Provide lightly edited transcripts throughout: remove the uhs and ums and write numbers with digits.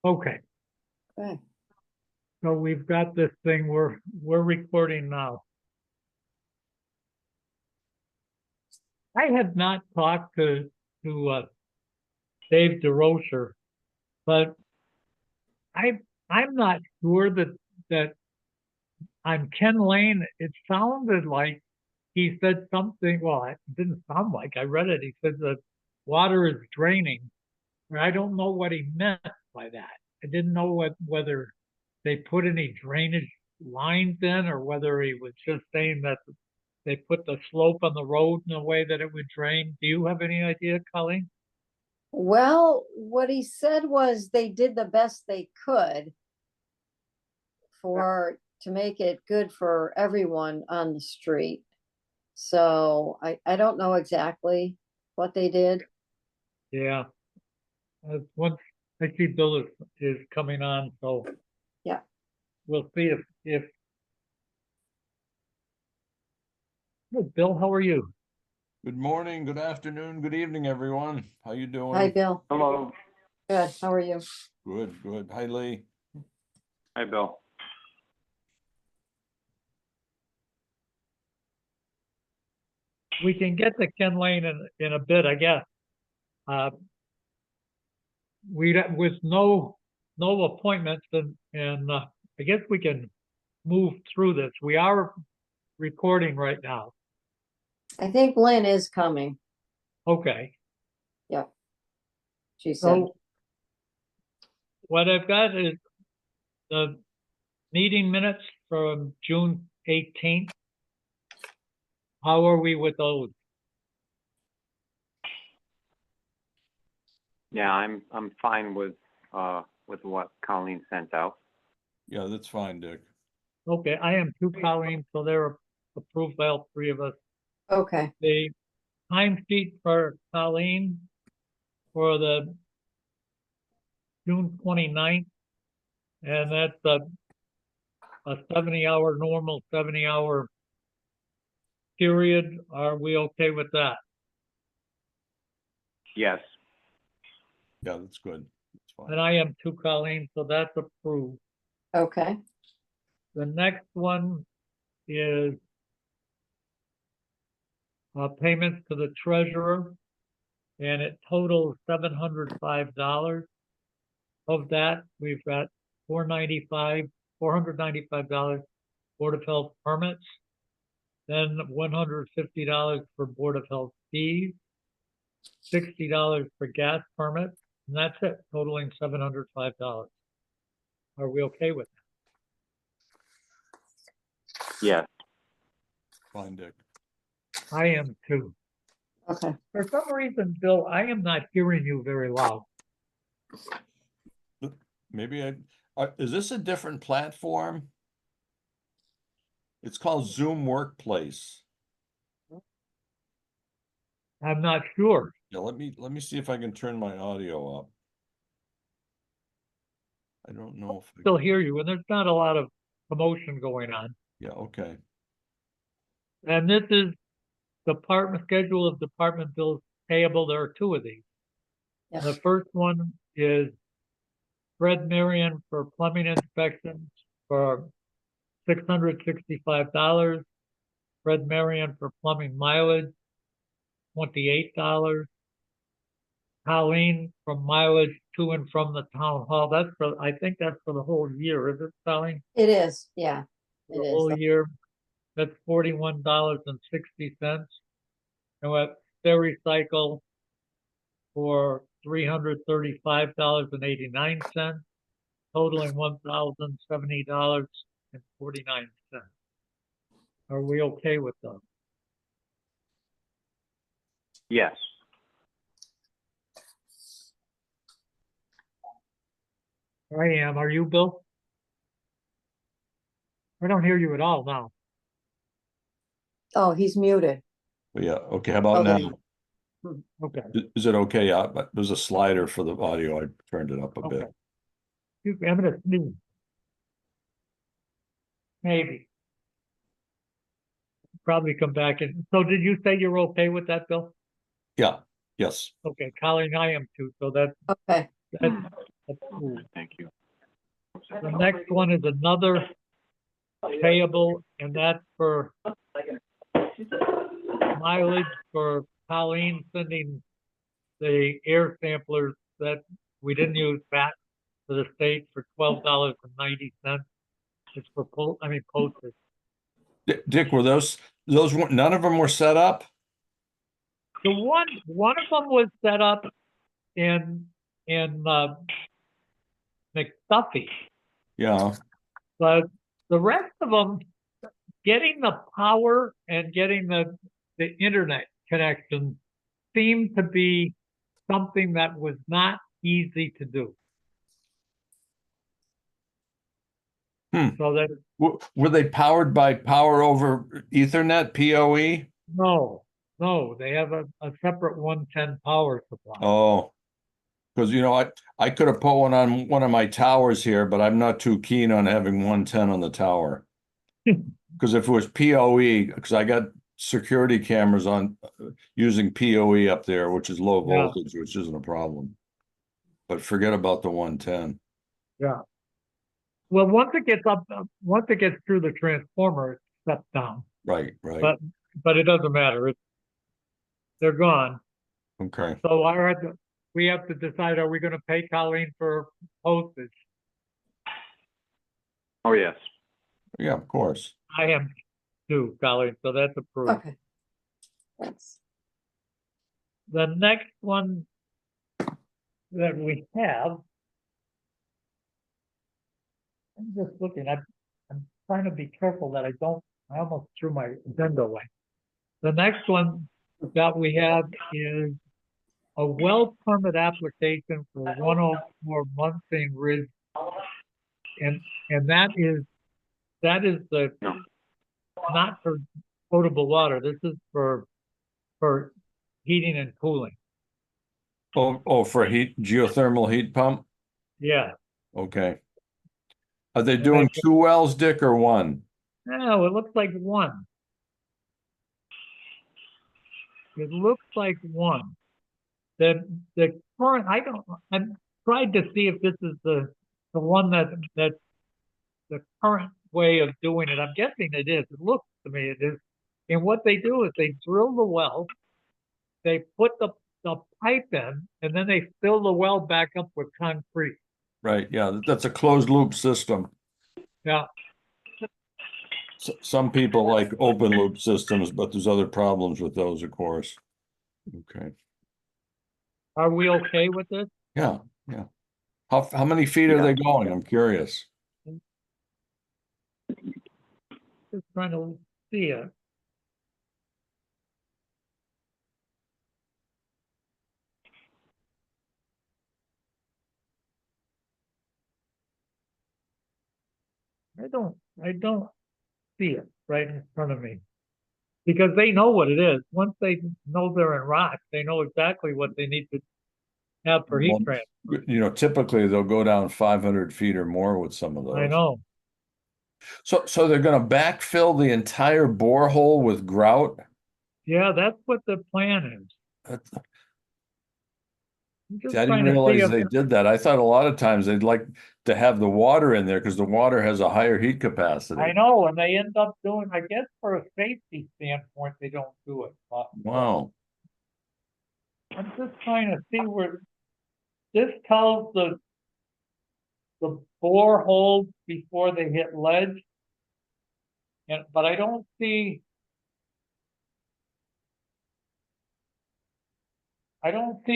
Okay, Okay. so we've got this thing, we're recording now. I have not talked to Dave DeRocher, but I'm not sure that on Ken Lane, it sounded like he said something, well, it didn't sound like, I read it, he said the water is draining. I don't know what he meant by that. I didn't know whether they put any drainage lines in or whether he was just saying that they put the slope on the road in a way that it would drain. Do you have any idea, Colleen? Well, what he said was they did the best they could to make it good for everyone on the street. So I don't know exactly what they did. Yeah. Once I see Bill is coming on, so Yeah. we'll see if Hey, Bill, how are you? Good morning, good afternoon, good evening, everyone. How you doing? Hi, Bill. Hello. Good. How are you? Good, good. Hi, Lee. Hi, Bill. We can get to Ken Lane in a bit, I guess. With no appointments and I guess we can move through this. We are recording right now. I think Lynn is coming. Okay. Yep. She said. So what I've got is the meeting minutes from June 18th. How are we with those? Yeah, I'm fine with what Colleen sent out. Yeah, that's fine, Dick. Okay, I am too, Colleen, so they're approved by all three of us. Okay. The time sheet for Colleen for the June 29th, and that's a 70-hour normal 70-hour period. Are we okay with that? Yes. Yeah, that's good. That's fine. And I am too, Colleen, so that's approved. Okay. The next one is payments to the treasurer, and it totals $705. Of that, we've got $495 Board of Health permits, then $150 for Board of Health fees, $60 for gas permits, and that's it, totaling $705. Are we okay with Yes. Fine, Dick. that? I am too. Okay. For some reason, Bill, I am not hearing you very loud. Maybe is this a different platform? It's called Zoom Workplace. I'm not sure. Yeah, let me see if I can turn my audio up. I don't know if Still hear you, and there's not a lot of commotion going on. yeah, okay. And this is department schedule of department bills payable. There are two of these. Yes. The first one is Fred Marion for plumbing inspections for $665. Fred Marion for plumbing mileage, $28. Colleen from mileage to and from the town hall. That's for, I think that's for the whole year, is it, Colleen? It is. Yeah. It The is. whole year. That's $41.60. And we have Stericycle for $335.89, totaling $1,070.49. Are we okay with those? Yes. I am. Are you, Bill? I don't hear you at all now. Oh, he's muted. Well, yeah, okay. How about Okay. now? Okay. Is it okay? But there's a slider for the audio. I turned it up a bit. Excuse me, I'm gonna sneeze. Maybe. Probably come back and, so did you say you're okay with that, Bill? Yeah, yes. Okay, Colleen, I am too, so that Okay. approved. Thank you. The next one is another payable, and that's for mileage for Colleen sending the air samplers that we didn't use back to the state for $12.90. It's for postage. Dick, were those weren't, none of them were set up? The one of them was set up in McStuffy, Yeah, but the rest of them, getting the power and getting the internet connection seemed to be something that was not easy to do. So that were they powered by power over Ethernet, PoE? no, they have a separate 110 power supply. Oh, because I could have put one on one of my towers here, but I'm not too keen on having 110 on the tower. Because if it was PoE, because I got security cameras on using PoE up there, which is low Yeah. voltage, which isn't a problem. But forget about the 110. Yeah. Well, once it gets through the transformer, it steps down. Right, right. But it doesn't matter. They're gone. Okay. So we have to decide, are we going to pay Colleen for postage? Oh, yes. Yeah, of course. I am too, Colleen, so that's approved. Okay. Thanks. The next one that we have, I'm just looking, I'm trying to be careful that I almost threw my agenda away. The next one that we have is a well permit application for 104 Munson Ridge. And that is the, not for potable water. This is for heating and cooling. Oh, for geothermal heat pump? Yeah. Okay. Are they doing 2 wells, Dick, or 1? No, it looks like one. It looks like one. The current, I'm tried to see if this is the one that the current way of doing it. I'm guessing it is. It looks to me it is. And what they do is they drill the well, they put the pipe in, and then they fill the well back up with concrete. Right, yeah, that's a closed loop system. Yeah. Some people like open loop systems, but there's other problems with those, of course. Okay. Are we okay with this? Yeah, yeah. How many feet are they going? I'm curious. Just trying to see it. I don't see it right in front of me. Because they know what it is. Once they know they're in rock, they know exactly what they need to have for heat Well, transfer. Typically they'll go down 500 feet or more with some of those. I know. So they're going to backfill the entire borehole with grout? Yeah, that's what the plan is. That's- I'm just I didn't trying to see realize if they did that. I thought a lot of times they'd like to have the water in there because the water has a higher heat capacity. I know, and they end up doing, I guess for a safety standpoint, they don't do it. But Wow. I'm just trying to see where this tells the borehole before they hit ledge. But I don't see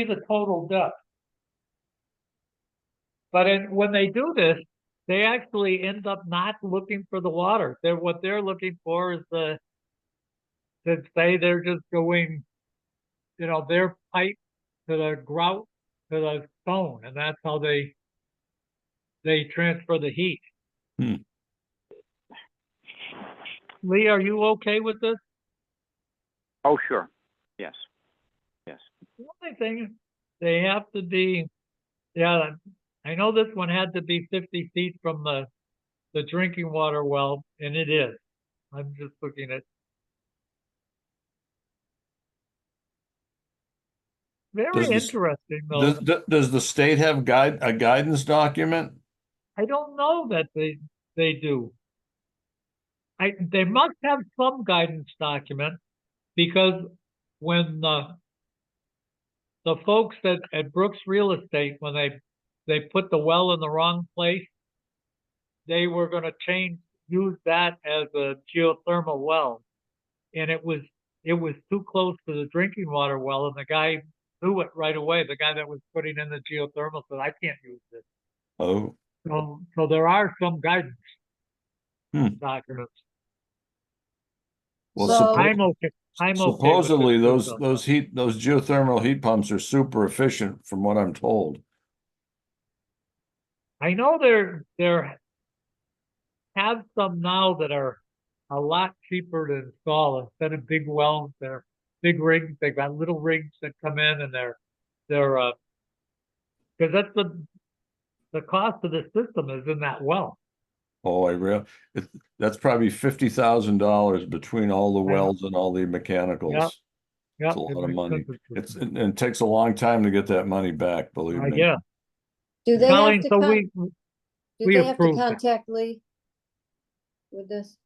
the total depth. But when they do this, they actually end up not looking for the water. What they're looking for is to say they're just going, their pipe to the grout to the stone, and that's how they transfer the heat. Hmm. Lee, are you okay with this? Oh, sure. Yes. Yes. The only thing, they have to be, yeah, I know this one had to be 50 feet from the drinking water well, and it is. I'm just looking at. Very Does interesting, though. does the state have a guidance document? I don't know that they do. They must have some guidance document because when the folks at Brooks Real Estate, when they put the well in the wrong place, they were going to use that as a geothermal well, and it was too close to the drinking water well, and the guy knew it right away. The guy that was putting in the geothermal said, "I can't use this." Oh, So there are some guidance documents. well, So- I'm okay. I'm okay with supposedly this too, those geothermal heat pumps are super efficient from what I'm told. I know there have some now that are a lot cheaper to install instead of big wells. They're big rigs. They've got little rigs that come in and they're because that's the cost of the system is in that well. Oh, that's probably $50,000 between all the I know. wells and all the mechanicals. Yeah, It's a lot of makes money. sense. And it takes a long time to get that money back, believe me. Yeah. Do they have Colleen, to so do we they have to approved it. contact Lee with this?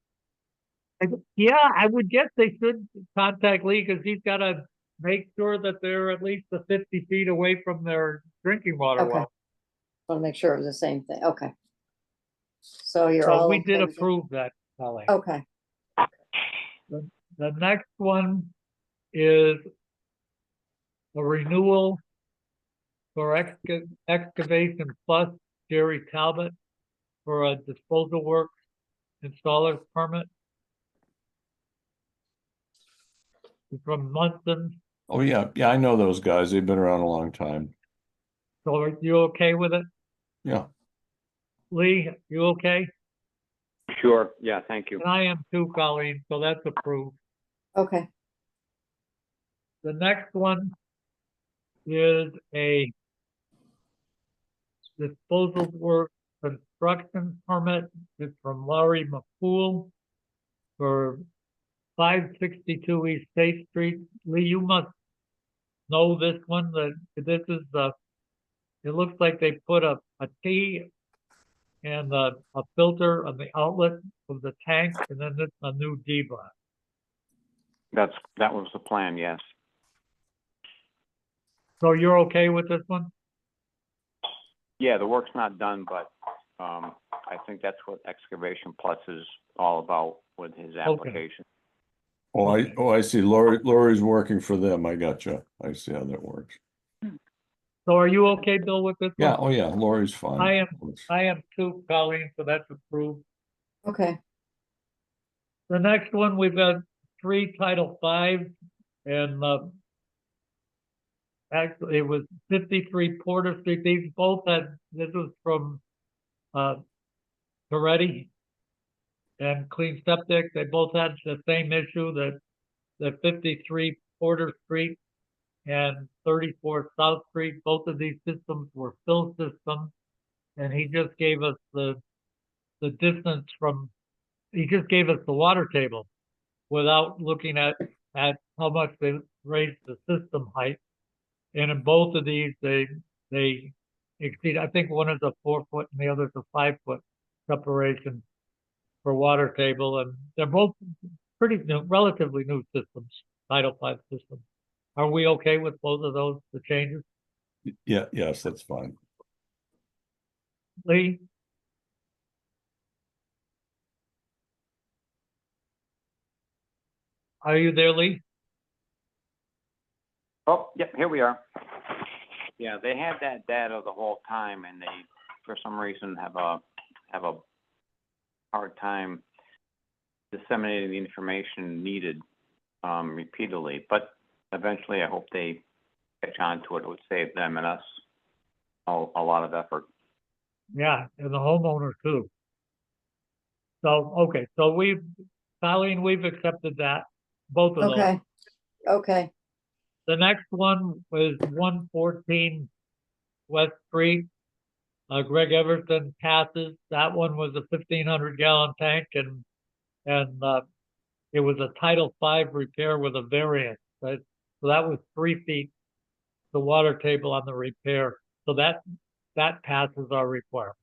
Yeah, I would guess they should contact Lee because he's got to make sure that they're at least the 50 feet away from their drinking water Okay. well. Want to make sure it was the same thing. Okay. So you're So all we okay did with it? approve that, Colleen. Okay. The next one is a renewal for excavation plus Jerry Talbot for a disposal works installer's permit. It's from Munson. Oh, yeah. Yeah, I know those guys. They've been around a long time. So are you okay with it? Yeah. Lee, you okay? Sure, yeah, thank you. And I am too, Colleen, so that's approved. Okay. The next one is a disposal work construction permit. It's from Laurie McCool for 562 East State Street. Lee, you must know this one, that this is it looks like they put a T and a filter on the outlet of the tank, and then it's a new D-block. That was the plan, yes. So you're okay with this one? Yeah, the work's not done, but, I think that's what Excavation Plus is all about with his application. I see. Lori's working for them. I gotcha. I see how that works. So are you okay, Bill, with this one? Yeah. Oh, yeah. Lori's fine. I am too, Colleen, so that's approved. Okay. The next one, we've got 3 Title V, and actually it was 53 Porter Street. These both had, this was from Toretti and Clean Septic. They both had the same issue, that 53 Porter Street and 34 South Street. Both of these systems were fill systems, and he just gave us the distance from, he just gave us the water table without looking at how much they raised the system height. And in both of these, they exceed, I think one is a 4-foot and the other is a 5-foot separation for water table. And they're both pretty new, relatively new systems, Title V systems. Are we okay with both of those, the changes? Yeah. Yes, that's fine. Lee? Are you there, Lee? Oh, yep, here we are. Yeah, they had that data the whole time, and they, for some reason, have a hard time disseminating the information needed repeatedly. But eventually, I hope they catch on to it. It would save them and us a lot of effort. Yeah, and the homeowner too. So, okay, so Colleen, we've accepted that, both of those. Okay. Okay. The next one was 114 West Street. Greg Everton passes. That one was a 1,500 gallon tank, and it was a Title V repair with a variance. So that was 3 feet the water table on the repair. So that passes our requirement.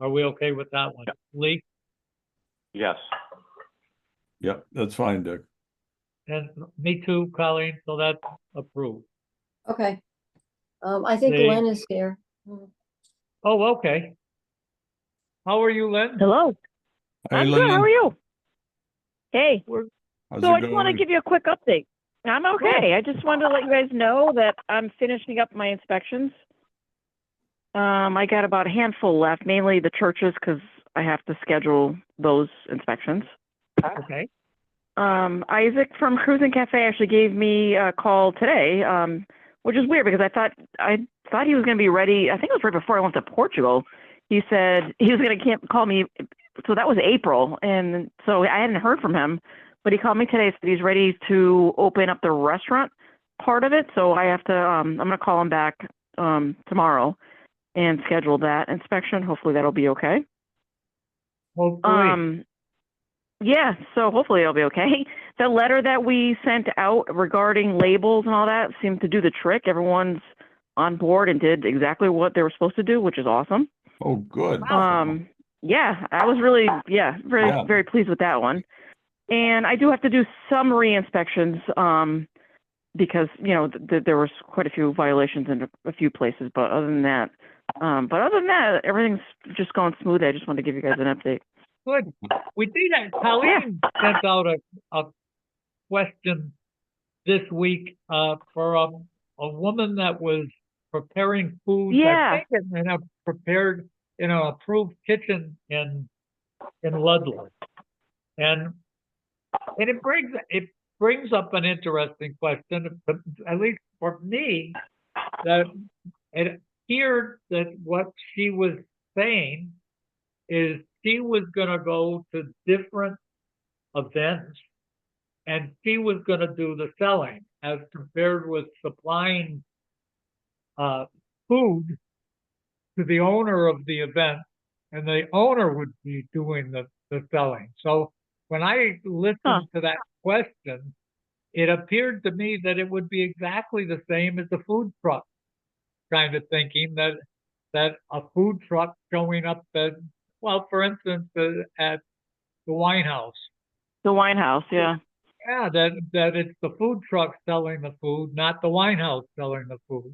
Are we okay with that one? Lee? Yes. Yep, that's fine, Dick. And me too, Colleen, so that's approved. Okay. I think The- Lynn is here. Oh, okay. How are you, Lynn? Hello. Hey, I'm good. How Lynn, are you? Hey. how's So it I just want to going? give you a quick update. I'm okay. I just wanted to let you guys know that I'm finishing up my inspections. I got about a handful left, mainly the churches, because I have to schedule those inspections. Okay. Isaac from Cruising Cafe actually gave me a call today, which is weird because I thought he was going to be ready. I think it was right before I went to Portugal. He said he was going to call me. So that was April, and so I hadn't heard from him. But he called me today, said he's ready to open up the restaurant part of it. So I have to. I'm going to call him back tomorrow and schedule that inspection. Hopefully that'll be okay. Hopefully. Yeah, so hopefully it'll be okay. The letter that we sent out regarding labels and all that seemed to do the trick. Everyone's on board and did exactly what they were supposed to do, which is awesome. Oh, good. Yeah, I was really, very, Yeah. very pleased with that one. And I do have to do some re-inspections, because, there was quite a few violations in a few places, but other than that, everything's just going smooth. I just wanted to give you guys an update. Good. We did that. Colleen sent out a question this week for a woman that was preparing foods. Yeah. I think in an approved kitchen in Ludlow, and it brings up an interesting question, at least for me, that it appeared that what she was saying is she was going to go to different events and she was going to do the selling as compared with supplying food to the owner of the event, and the owner would be doing the selling. So when I listened to that question, it appeared to me that it would be exactly the same as the food truck, kind of thinking that a food truck showing up at, well, for instance, at the wine house. The wine house, yeah. Yeah, that it's the food truck selling the food, not the wine house selling the food.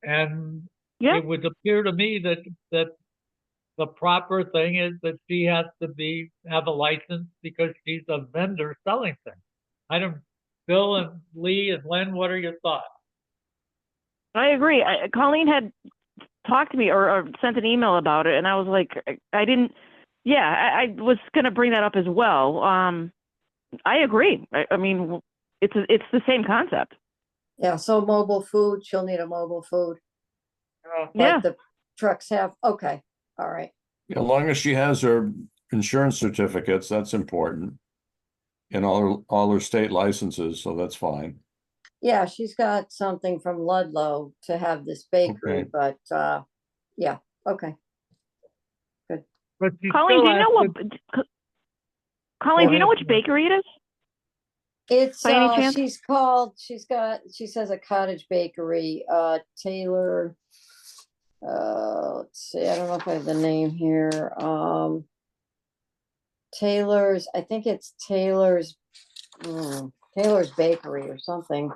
And Yeah. it would appear to me that the proper thing is that she has to have a license because she's a vendor selling things. Bill and Lee and Len, what are your thoughts? I agree. Colleen had talked to me or sent an email about it, and I was like, I was going to bring that up as well. I agree. I mean, it's the same concept. Yeah, so mobile food, she'll need a mobile food Yeah. like the trucks have. Okay, all right. As long as she has her insurance certificates, that's important. And all her state licenses, so that's fine. Yeah, she's got something from Ludlow to have this bakery, Okay. but yeah, okay. But she Colleen, still do you know has what? to- Colleen, do you know ahead, which Len. bakery it is? It's By any chance? she says a cottage bakery, Taylor. Let's see, I don't know if I have the name here. Taylor's, I think it's Taylor's Bakery or something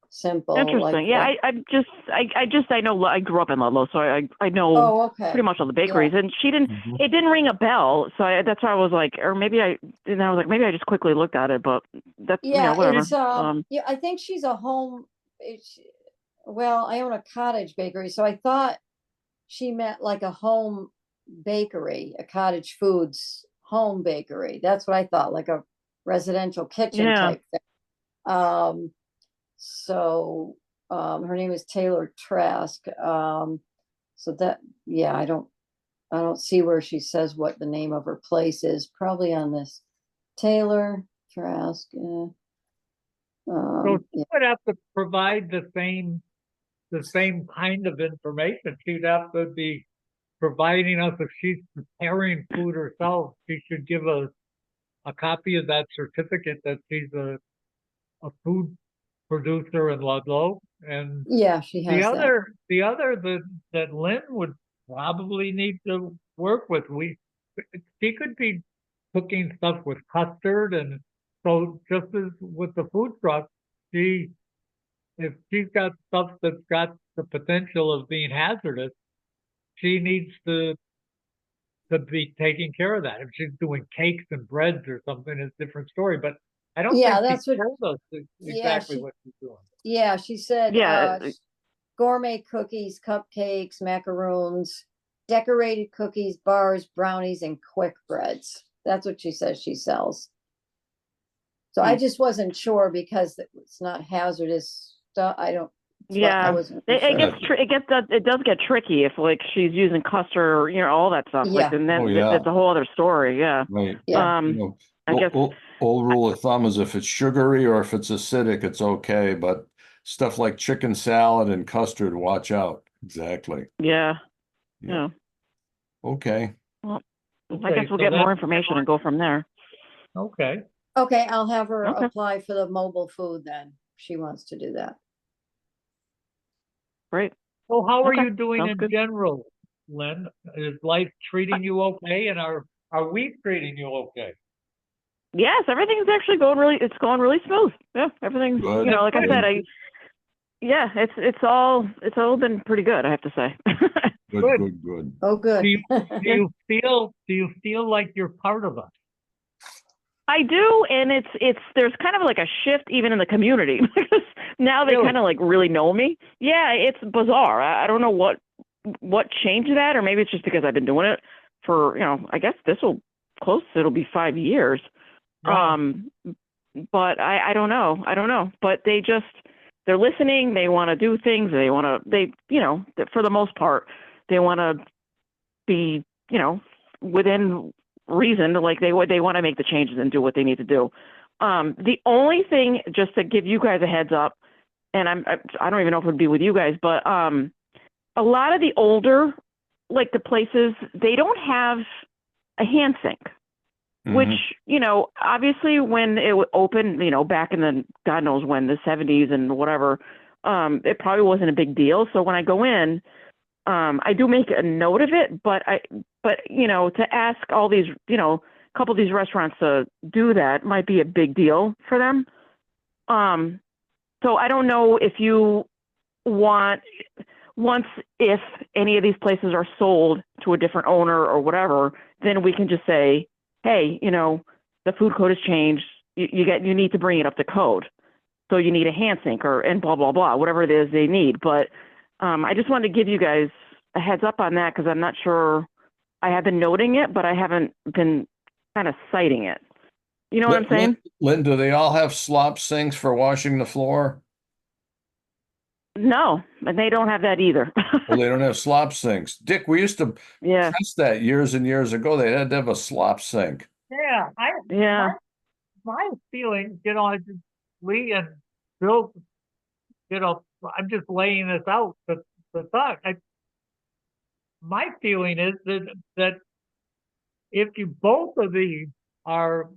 simple. Interesting. Like Yeah, that. I know. I grew up in Ludlow, so I know Oh, okay. pretty much all the bakeries. And she didn't. Mhm. It didn't ring a bell, so that's why I was like, or maybe I just quickly looked at it, but that's Yeah, whatever. it's yeah, I think she's a home. Well, I own a cottage bakery, so I thought she meant like a home bakery, a cottage foods home bakery. That's what I thought, like a residential kitchen Yeah. type thing. So her name is Taylor Trask. So that, yeah, I don't see where she says what the name of her place is. Probably on this Taylor Trask. So Yeah. she would have to provide the same kind of information. She'd have to be providing us, if she's preparing food herself, she should give us a copy of that certificate that she's a food producer in Ludlow, And Yeah, she has that. the other that Lynn would probably need to work with, she could be cooking stuff with custard, and so just as with the food truck, she if she's got stuff that's got the potential of being hazardous, she needs to be taking care of that. If she's doing cakes and breads or something, it's a different story. But I don't Yeah, think that's she what, told us yeah, exactly what she's doing. yeah, she said, Yeah, gourmet cookies, cupcakes, macaroons, decorated cookies, bars, brownies, and quick breads. That's what she says she sells. So I Hmm. just wasn't sure because it's not hazardous stuff. I yeah. wasn't It sure. gets it does get tricky if like she's using custard or all that stuff. Like, Yeah. and Oh, then yeah. that's a whole other story. Yeah. Right. Yeah. You know, I guess. old rule of thumb is if it's sugary or if it's acidic, it's okay. But stuff like chicken salad and custard, watch out. Exactly. Yeah. Yeah. Yeah. Okay. Well, I Okay, guess we'll so get more that's information and go from there. okay. Okay, I'll have her Okay. apply for the mobile food then. She wants to do that. Great. So how are Okay, you doing sounds in good. general, Lynn? Is life treating you okay, and are we treating you okay? Yes, everything's actually going really smooth. Yeah, everything's Good. like I That's said, good. it's all been pretty good, I have to say. Good, Good. good, good. Oh, good. Do you feel like you're part of us? I do, and there's kind of like a shift even in the community because now they Really? kind of like really know me. Yeah, it's bizarre. I don't know what changed that, or maybe it's just because I've been doing it for I guess it'll be 5 years. Yeah. But I don't know. I don't know. But they're listening. They want to do things. For the most part, they want to be, within reason. Like they want to make the changes and do what they need to do. The only thing, just to give you guys a heads up, and I don't even know if it would be with you guys, but a lot of the older, like the places, they don't have a hand sink. Which, obviously when it opened, back in the, God knows when, the 70s and whatever, it probably wasn't a big deal. So when I go in, I do make a note of it, but to ask all these, a couple of these restaurants to do that might be a big deal for them. So I don't know if you want, if any of these places are sold to a different owner or whatever, then we can just say, hey, the food code has changed. You need to bring it up to code. So you need a hand sink and blah, blah, blah, whatever it is they need. But I just wanted to give you guys a heads up on that because I'm not sure. I have been noting it, but I haven't been kind of citing it. You know what I'm saying? Lynn, do they all have slop sinks for washing the floor? No, and they don't have that either. Well, they don't have slop sinks. Dick, we used to Yeah. test that years and years ago. They had to have a slop sink. Yeah. Yeah. My feeling, Lee and Bill, I'm just laying this out. The thought. My feeling is that if you both of these are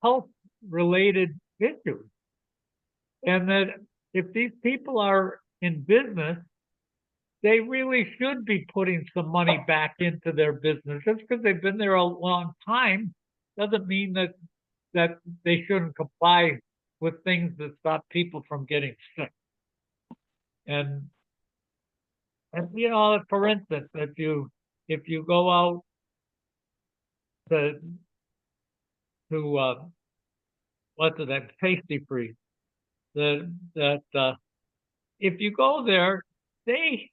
health related issues, and that if these people are in business, they really should be putting some money back into their business. Just because they've been there a long time doesn't mean that they shouldn't comply with things that stop people from getting sick. And for instance, if you go out to what's it, that Tasty Freeze, that if you go there, they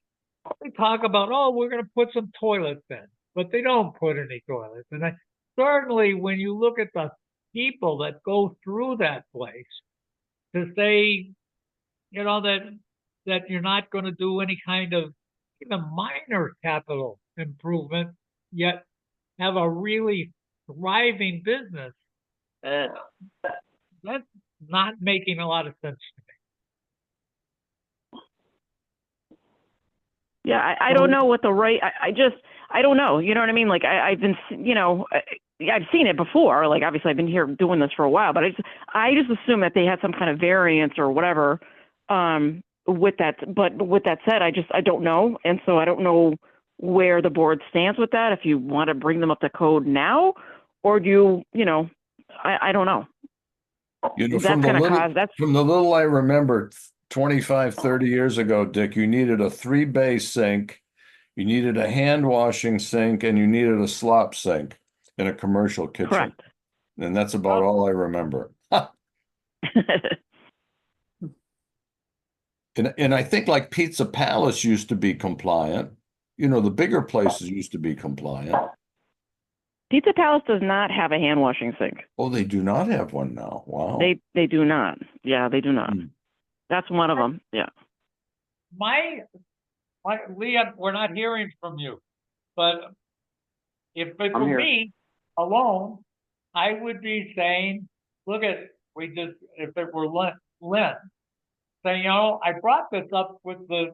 talk about, oh, we're going to put some toilets in, but they don't put any toilets. And certainly when you look at the people that go through that place, to say, that you're not going to do any kind of even minor capital improvement, yet have a really thriving business, that's not making a lot of sense to me. Yeah, I don't know what the right. I don't know. You know what I mean? Like I've been, yeah, I've seen it before. Like, obviously I've been here doing this for a while, but I just assume that they had some kind of variance or whatever, with that. But with that said, I don't know. And so I don't know where the board stands with that. If you want to bring them up to code now, or do you, I don't know. You know, That's going to cause, that's, from the little I remember 25, 30 years ago, Dick, you needed a 3-bay sink, you needed a hand washing sink, and you needed a slop sink in a commercial kitchen. correct. And that's about all I remember. And I think like Pizza Palace used to be compliant. You know, the bigger places used to be compliant. Pizza Palace does not have a hand washing sink. Oh, they do not have one now. Wow. They do not. Yeah, they do not. Hmm. That's one of them. Yeah. My, Leah, we're not hearing from you, but if it I'm were here. me alone, I would be saying, look at, if it were Lynn, saying, I brought this up with the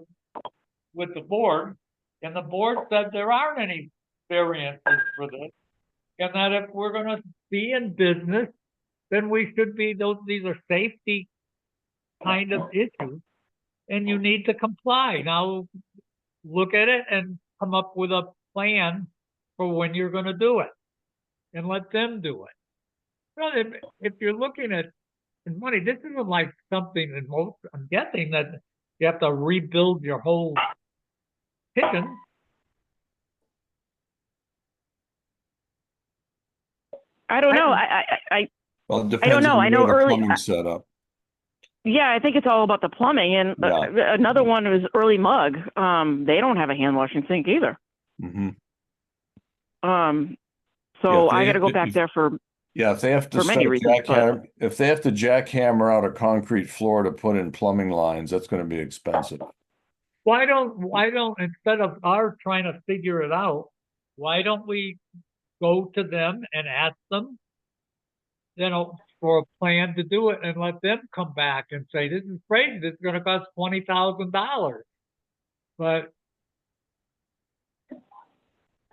board, and the board said there aren't any variances for this, and that if we're gonna be in business, then we should be, these are safety kind of issues, and you need to comply. Now, look at it and come up with a plan for when you're gonna do it, and let them do it. Well, if you're looking at money, this isn't like something that I'm guessing that you have to rebuild your whole kitchen. I don't know. Well, it I don't depends know. on I the know way the early. plumbing's set up. Yeah, I think it's all about the plumbing. And Yeah. another one was Early Mug. They don't have a hand washing sink either. Mm-hmm. So Yeah, I got to go back there for. Yeah, if they have to For many reasons, if they have to jackhammer out a concrete floor to put in plumbing lines, that's going to be expensive. Why don't, instead of our trying to figure it out, why don't we go to them and ask them, for a plan to do it, and let them come back and say, this is crazy, this is gonna cost $20,000. But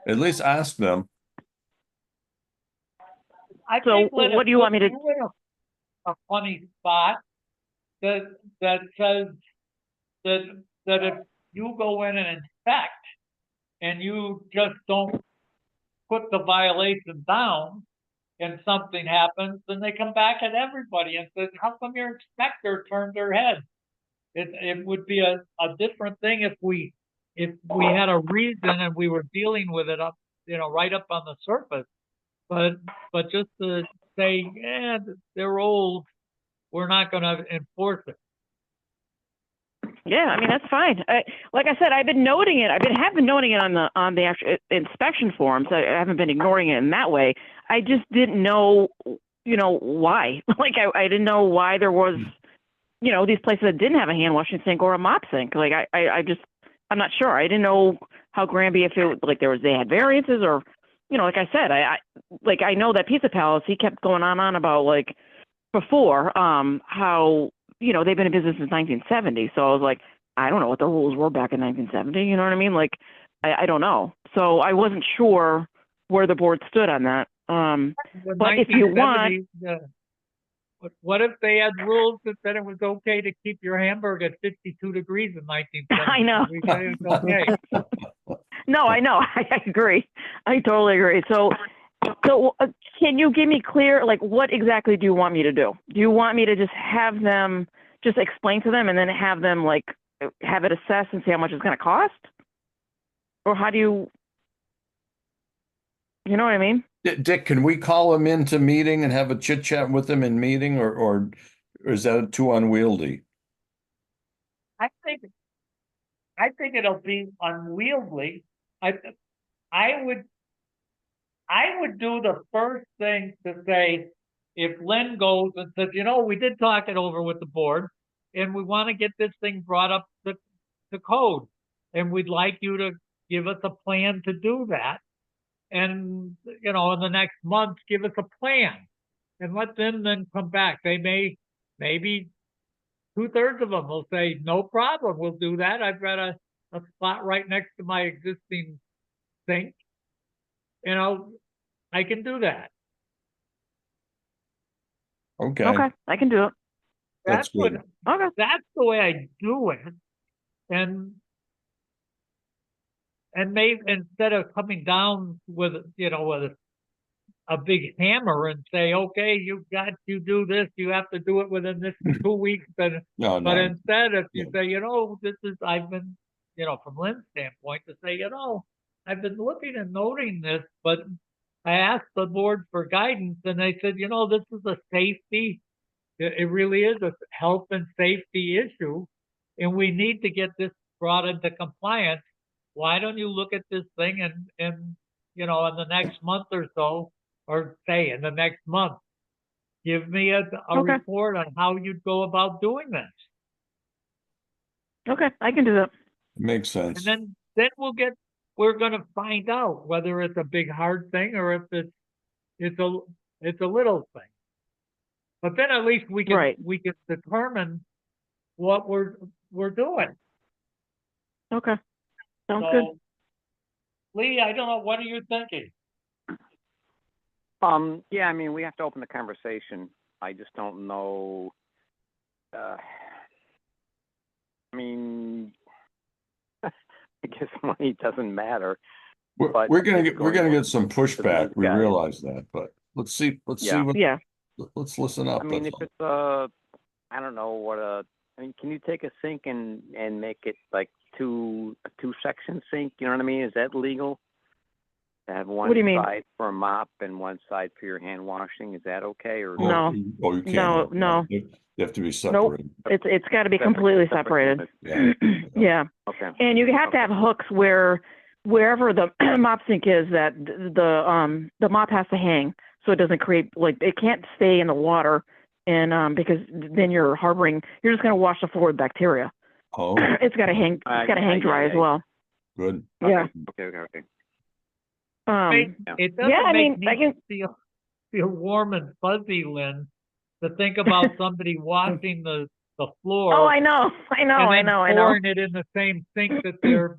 At least ask them. I So think let what it do you want me to? put you in a funny spot that says that if you go in and inspect and you just don't put the violation down and something happens, then they come back at everybody and says, how come your inspector turned their head? It would be a different thing if we had a reason and we were dealing with it up, right up on the surface. But just to say, yeah, they're old, we're not going to enforce it. Yeah, I mean that's fine. Like I said, I've been noting it. Have been noting it on the actual inspection forms. I haven't been ignoring it in that way. I just didn't know, why. Like I didn't know why there was, these places that didn't have a hand washing sink or a mop sink. Like I'm not sure. I didn't know how Granby, if it like they had variances or, like I said, I know that Pizza Palace, he kept going on about like before, how. They've been in business since 1970. So I was like, I don't know what the rules were back in 1970. You know what I mean? Like, I don't know. So I wasn't sure where the board stood on that. But if you want, what if they had rules that said it was okay to keep your hamburger at 52 degrees in 1970? I know. We say it's okay. No, I know. I agree. I totally agree. So can you give me clear, like, what exactly do you want me to do? Do you want me to just have them, just explain to them and then have them, like, have it assessed and see how much it's going to cost? Or how do you know what I mean? Dick, can we call them into meeting and have a chit chat with them in meeting, or is that too unwieldy? I think it'll be unwieldy. I would do the first thing to say, if Lynn goes and says, we did talk it over with the board, and we want to get this thing brought up to code, and we'd like you to give us a plan to do that. And, in the next month, give us a plan and let them then come back. Maybe 2/3 of them will say, no problem, we'll do that. I've got a spot right next to my existing sink. I can do that. Okay, Okay, I can do it. that's What, good. Okay. that's the way I do it. And maybe instead of coming down with, with a big hammer and say, okay, you do this, you have to do it within this 2 weeks. But No, but no, instead, if you Yeah. say, this is, I've been, from Lynn's standpoint, to say, I've been looking and noting this, but I asked the board for guidance, and they said, this is a safety. It really is a health and safety issue, and we need to get this brought into compliance. Why don't you look at this thing and in the next month or so, or say in the next month, give me a Okay. report on how you'd go about doing this. Okay, I can do that. makes And sense. then we're gonna find out whether it's a big hard thing or if it's a little thing. But then at least we can Right. determine what we're doing. Okay, sounds good. So, Lee, I don't know, what are you thinking? Yeah, I mean, we have to open the conversation. I just don't know. I mean, I guess money doesn't matter. But We're gonna it's get, we're going gonna to get some these pushback. We guys. realize that, but let's see Yeah. what, Yeah. let's listen up. I mean, that's if all. it's I don't know what I mean, can you take a sink and make it like a two-section sink? You know what I mean? Is that legal? To have one do you mean? side for a mop and one side for your hand washing, is that okay or No. Oh, you can't. No, have that. no. They have to be separated. It's got to be completely separated. Yeah. Yeah. Okay. And you have to have hooks wherever the mop sink is, that the mop has to hang, so it doesn't create, like, it can't stay in the water, and because then you're just going to wash the floor with bacteria. Oh, It's got to hang. It's got to hang dry as well. good. Yeah. Okay. It doesn't Yeah, I make mean, I me can. feel warm and fuzzy, Lynn, to think about somebody washing the floor. Oh, I know. And then pouring it in the same sink that they're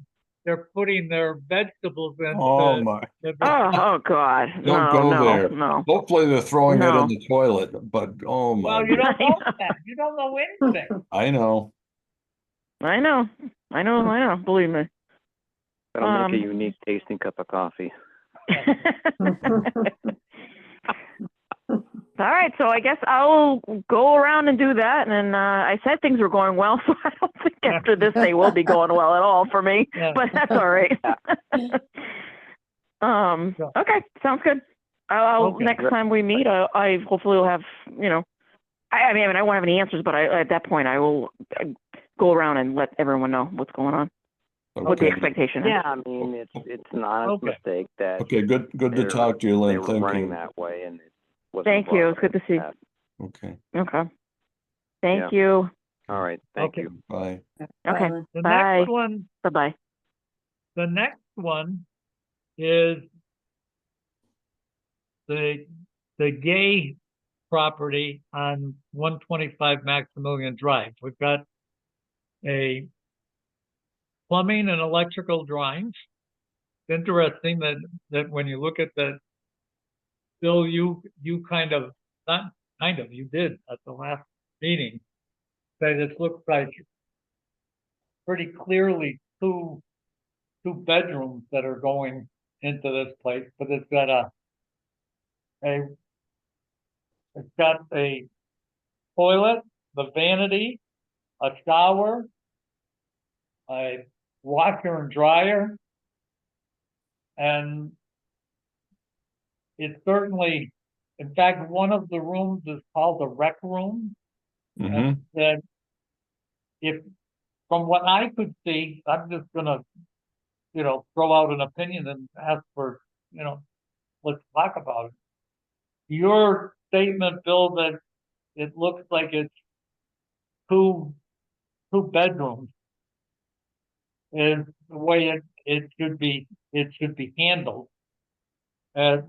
putting their vegetables in. Oh my! Oh God. Don't go there. No. Hopefully they're throwing it in No. the toilet, but oh my! Well, you don't know I know. that. You don't know anything. I know. I know. Believe me. That'll make a unique tasting cup of coffee. All right, so I guess I'll go around and do that. And I said things were going well, so I don't think after this they will be going well at all for me. Yeah. But that's all right. Okay, sounds good. I'll Okay. next time we meet, I hopefully will have, I mean I won't have any answers, but at that point I will go around and let everyone know what's going on, what the Okay. expectation is. Yeah, I mean, it's an honest Okay. mistake that Okay. Good to they're- talk to you, they Lynn. were Thank running you. that way, and it wasn't Thank you. It's brought good to see. up. Okay. Okay. Thank Yeah. you. All right, thank Okay. you. Bye. Okay. The Bye. next one, Bye-bye. the next one is the gay property on 125 Maximilian Drive. We've got a plumbing and electrical drawings. It's interesting that when you look at the bill, you kind of, not kind of, you did at the last meeting, say this looks like pretty clearly two bedrooms that are going into this place, but it's got a toilet, the vanity, a shower, a washer and dryer, and it's certainly, in fact, one of the rooms is called the rec room. Mm-hmm. And then if, from what I could see, I'm just gonna, throw out an opinion and ask for, let's talk about it. Your statement, Bill, that it looks like it's two bedrooms is the way it should be handled. It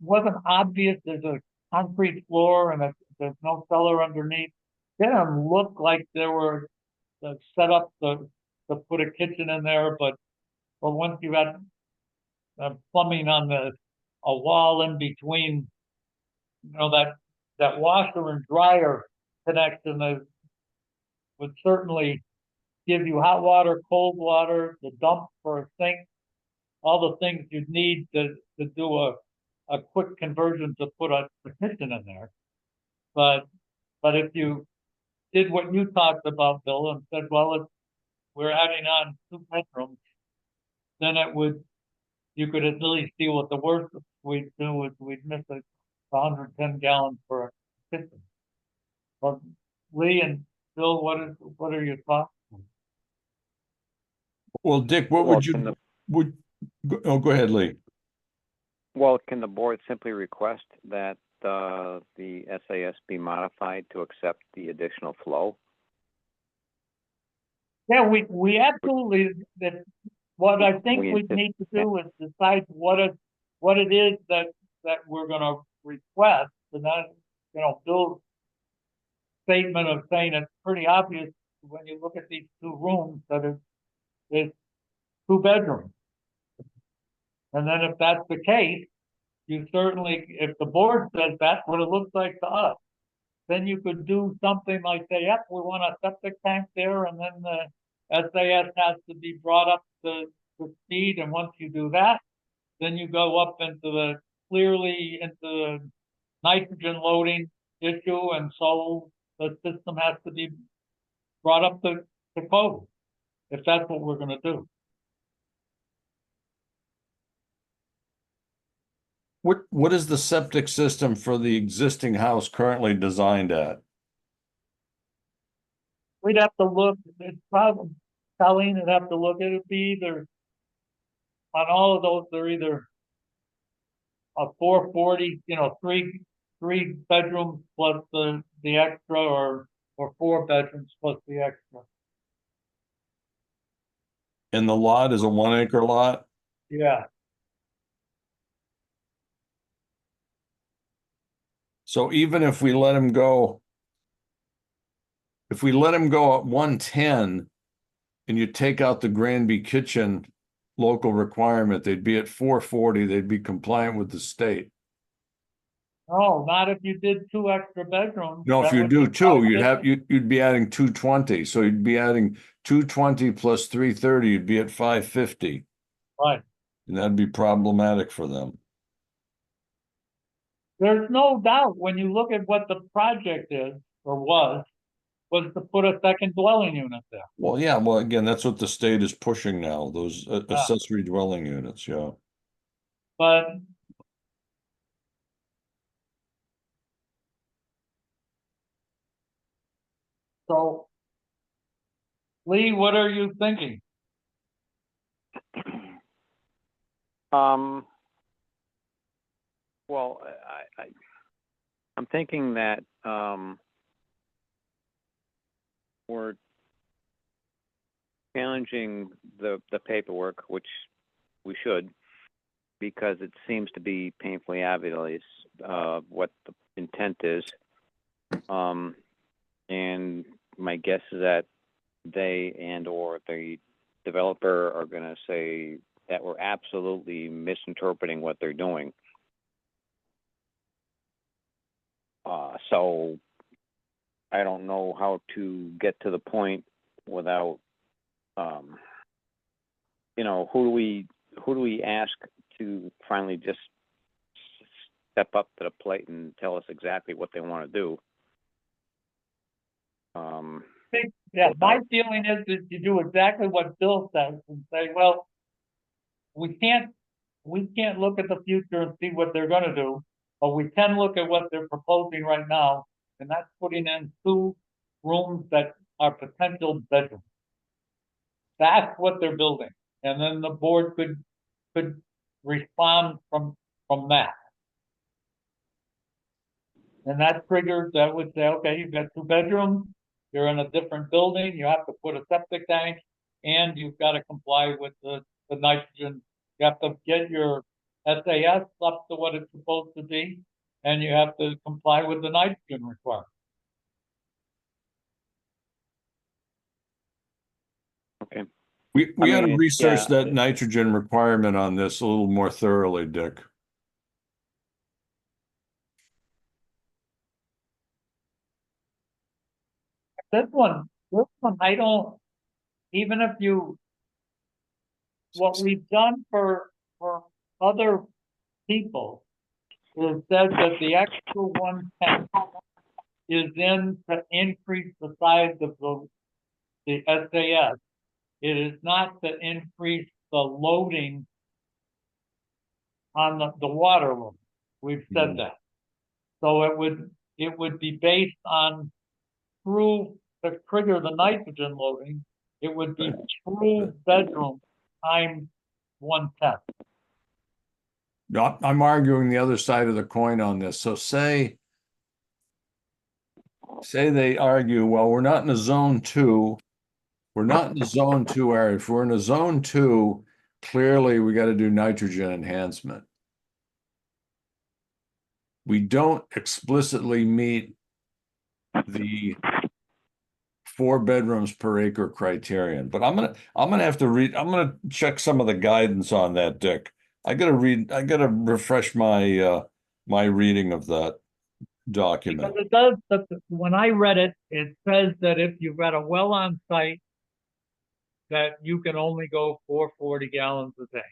wasn't obvious there's a concrete floor and there's no cellar underneath. Didn't look like there were set up to put a kitchen in there, but once you got plumbing on the a wall in between, that washer and dryer connection that would certainly give you hot water, cold water, the dump for a sink, all the things you'd need to do a quick conversion to put a kitchen in there. But if you did what you talked about, Bill, and said, well, if we're adding on 2 bedrooms, then you could at least see what the worst we'd do is we'd miss 110 gallons for a kitchen. But Lee and Bill, what are your thoughts? Well, Dick, what Well, would you, go ahead, Lee. Well, can the board simply request that the SAS be modified to accept the additional flow? Yeah, we absolutely, what I think We we need to do is decide what it is that we're gonna request, and that, Bill's statement of saying it's pretty obvious when you look at these 2 rooms that it's 2 bedrooms. And then if that's the case, you certainly, if the board says that's what it looks like to us, then you could do something like say, yep, we want a septic tank there, and then the SAS has to be brought up to speed, and once you do that, then you go up clearly into the nitrogen loading issue, and so the system has to be brought up to code, if that's what we're gonna do. What is the septic system for the existing house currently designed at? We'd have to look, it's probably, Colleen would have to look, it'd be either, on all of those, they're either a 440, 3 bedrooms plus the extra, or 4 bedrooms plus the extra. And the lot is a 1 acre lot? Yeah, So even if we let him go, if we let him go at 110 and you take out the Granby kitchen local requirement, they'd be at 440, they'd be compliant with the state. no, not if you did 2 extra bedrooms. No, if That you would do be 2, five you'd be adding 220. So you'd be adding 220 plus 330, you'd be at 550. right. And that'd be problematic for them. There's no doubt when you look at what the project is, or was to put a second dwelling unit there. Well, yeah, well, again, that's what the state is pushing now, those Yeah. accessory dwelling units, yeah. But so, Lee, what are you thinking? Well, I'm thinking that we're challenging the paperwork, which we should, because it seems to be painfully obvious what the intent is. And my guess is that they or the developer are going to say that we're absolutely misinterpreting what they're doing. So I don't know how to get to the point without, who do we ask to finally just step up to the plate and tell us exactly what they want to do? Yeah, my feeling is that you do exactly what Bill says and say, well, we can't look at the future and see what they're gonna do, but we can look at what they're proposing right now, and that's putting in 2 rooms that are potential bedrooms. That's what they're building, and then the board could respond from that. And that triggers, that would say, okay, you've got 2 bedrooms, you're in a different building, you have to put a septic tank, and you've got to comply with the nitrogen. You have to get your SAS up to what it's supposed to be, and you have to comply with the nitrogen requirement. Okay. We I ought to mean, research yeah. that nitrogen requirement on this a little more thoroughly, Dick. this one, I don't, even if you, what we've done for other people is said that the extra 1/10 is in to increase the size of the SAS. It is not to increase the loading on the water room. We've said that. So it would be based on true, to trigger the nitrogen loading, it would be true bedroom times 1/10. No, I'm arguing the other side of the coin on this. So say they argue, well, we're not in a zone 2. We're not in a zone 2 area. If we're in a zone 2, clearly we got to do nitrogen enhancement. We don't explicitly meet the 4 bedrooms per acre criterion, but I'm gonna have to read. I'm gonna check some of the guidance on that, Dick. I gotta refresh my my reading of that document. Because it does, but when I read it, it says that if you've got a well on site, that you can only go 440 gallons a day.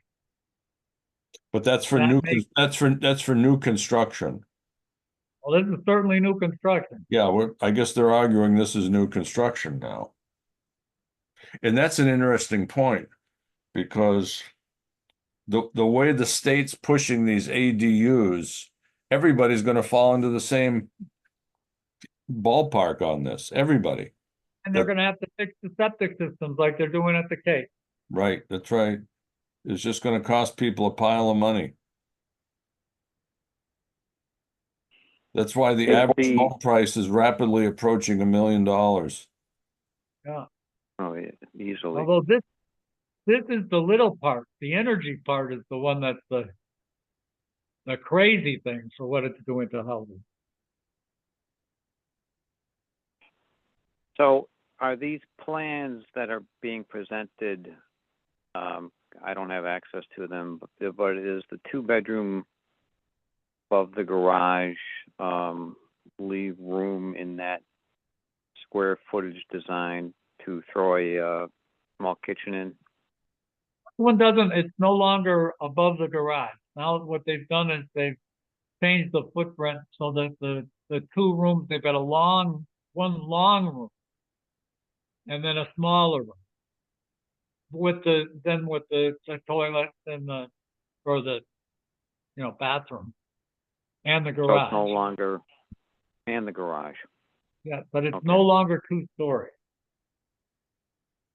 But that's for That new makes- that's for new construction. Well, this is certainly new construction. Yeah, I guess they're arguing this is new construction now. And that's an interesting point because the way the state's pushing these ADUs, everybody's going to fall into the same ballpark on this. Everybody. And they're gonna have to fix the septic systems like they're doing at the Cape. Right, that's right. It's just going to cost people a pile of money. That's why the average home price is rapidly approaching $1 million. Yeah. Oh, yeah, easily. Although this is the little part. The energy part is the one that's the crazy thing for what it's doing to housing. So are these plans that are being presented, I don't have access to them, but it is the 2-bedroom above the garage, leave room in that square footage design to throw a small kitchen in? One doesn't, it's no longer above the garage. Now what they've done is they've changed the footprint so that the 2 rooms, they've got one long room and then a smaller room with the toilet and or the, bathroom and the So it's garage. no longer, and the garage. Yeah, but it's Okay. no longer 2-story.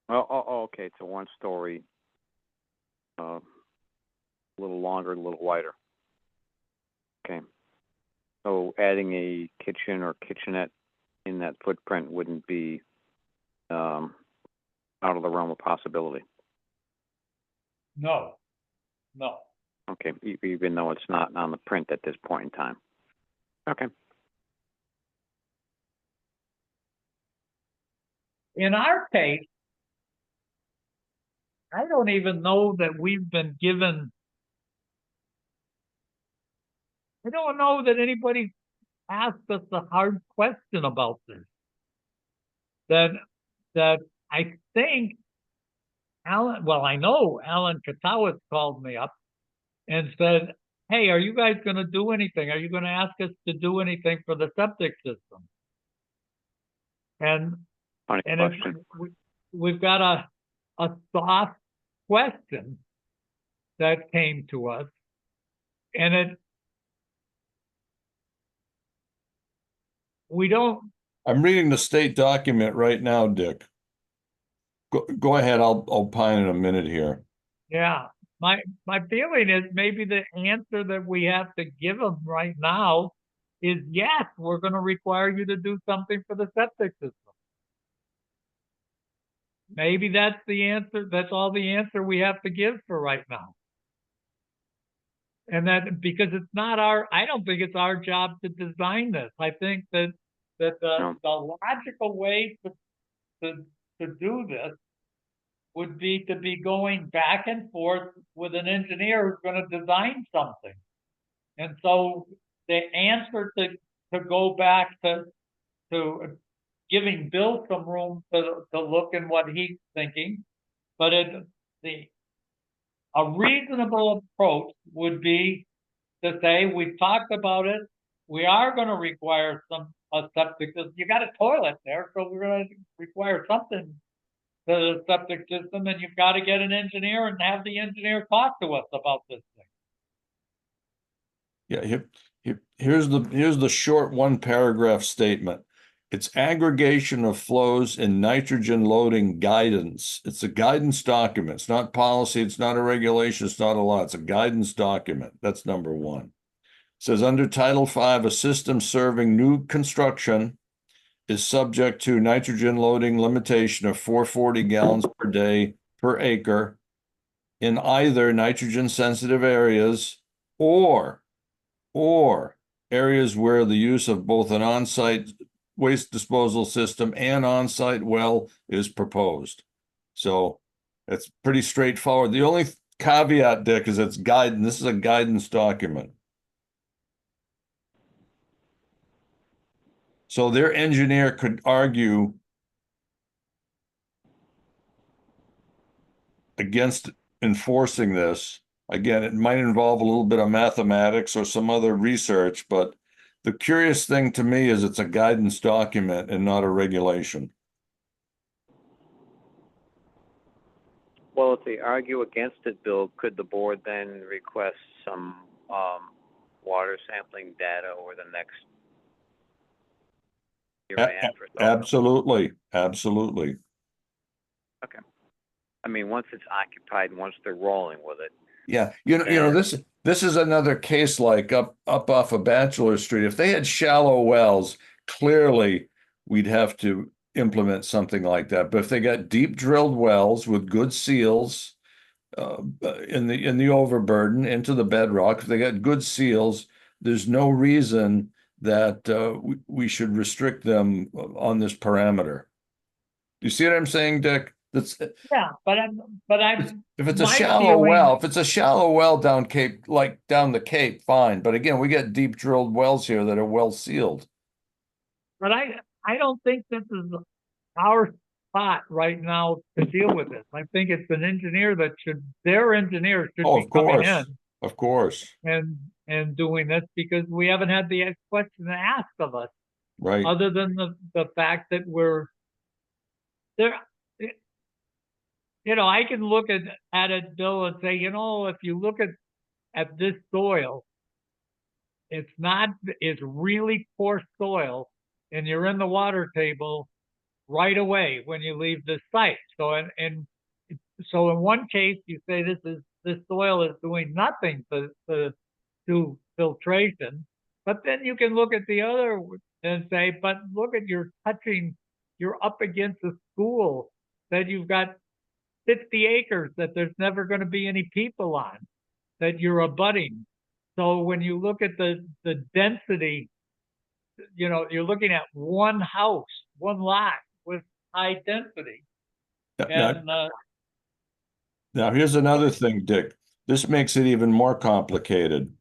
Oh, okay, it's a 1-story, a little longer, a little wider. Okay. So adding a kitchen or kitchenette in that footprint wouldn't be out of the realm of possibility. No. Okay, even though it's not on the print at this point in time. Okay. In our case, I don't even know that we've been given. I don't know that anybody asked us a hard question about this. That I think I know Alan Katawitz called me up and said, hey, are you guys going to do anything? Are you going to ask us to do anything for the septic system? And Funny question. we've got a soft question that came to us, and we don't. I'm reading the state document right now, Dick. Go ahead. I'll opine in a minute here. Yeah, my feeling is maybe the answer that we have to give them right now is yes, we're going to require you to do something for the septic system. Maybe that's the answer. That's all the answer we have to give for right now. And that because it's not I don't think it's our job to design this. I think that the logical way to do this would be to be going back and forth with an engineer who's going to design something. And so the answer to go back to giving Bill some room to look in what he's thinking. But a reasonable approach would be to say, we've talked about it. We are gonna require a septic system. You got a toilet there, so we're gonna require something to the septic system, and you've got to get an engineer and have the engineer talk to us about this thing. Yeah, here's the short one paragraph statement. It's aggregation of flows in nitrogen loading guidance. It's a guidance document. It's not policy. It's not a regulation. It's not a law. It's a guidance document. That's number one. It says under Title V, a system serving new construction is subject to nitrogen loading limitation of 440 gallons per day per acre in either nitrogen sensitive areas or areas where the use of both an on-site waste disposal system and on-site well is proposed. So it's pretty straightforward. The only caveat, Dick, is it's guidance. This is a guidance document. So their engineer could argue against enforcing this. Again, it might involve a little bit of mathematics or some other research, but the curious thing to me is it's a guidance document and not a regulation. Well, if they argue against it, Bill, could the board then request some water sampling data over the next year and a half or so? Absolutely, absolutely. Okay. I mean, once it's occupied, once they're rolling with it. Yeah, this is another case like up off of Bachelor Street. If they had shallow wells, clearly we'd have to implement something like that. But if they got deep drilled wells with good seals in the overburden into the bedrock, if they got good seals, there's no reason that we should restrict them on this parameter. You see what I'm saying, Dick? That's Yeah, but if it's a my shallow feeling- well, if it's a shallow well down Cape, like down the Cape, fine. But again, we got deep drilled wells here that are well sealed. But I don't think this is our spot right now to deal with this. I think it's an engineer their engineer should Oh, be of coming course, in of course, and doing this, because we haven't had the question asked of us, right. other than the fact that we're there. I can look at it, Bill, and say, if you look at this soil, it's really poor soil, and you're in the water table right away when you leave the site. So so in one case you say this soil is doing nothing to do filtration, but then you can look at the other and say, but look at you're up against a school that you've got 50 acres that there's never going to be any people on, that you're abutting. So when you look at the density, you're looking at one house, one lot with high density. And Now here's another thing, Dick. This makes it even more complicated.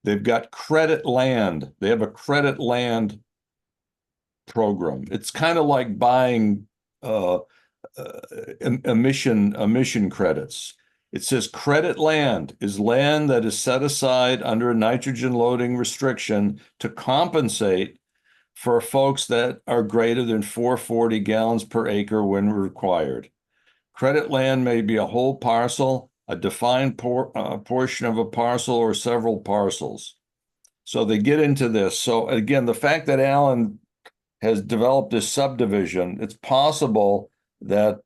They've got credit land. They have a credit land program. It's kind of like buying emission credits. It says credit land is land that is set aside under a nitrogen loading restriction to compensate for folks that are greater than 440 gallons per acre when required. Credit land may be a whole parcel, a defined portion of a parcel, or several parcels. So they get into this. So again, the fact that Alan has developed this subdivision, it's possible that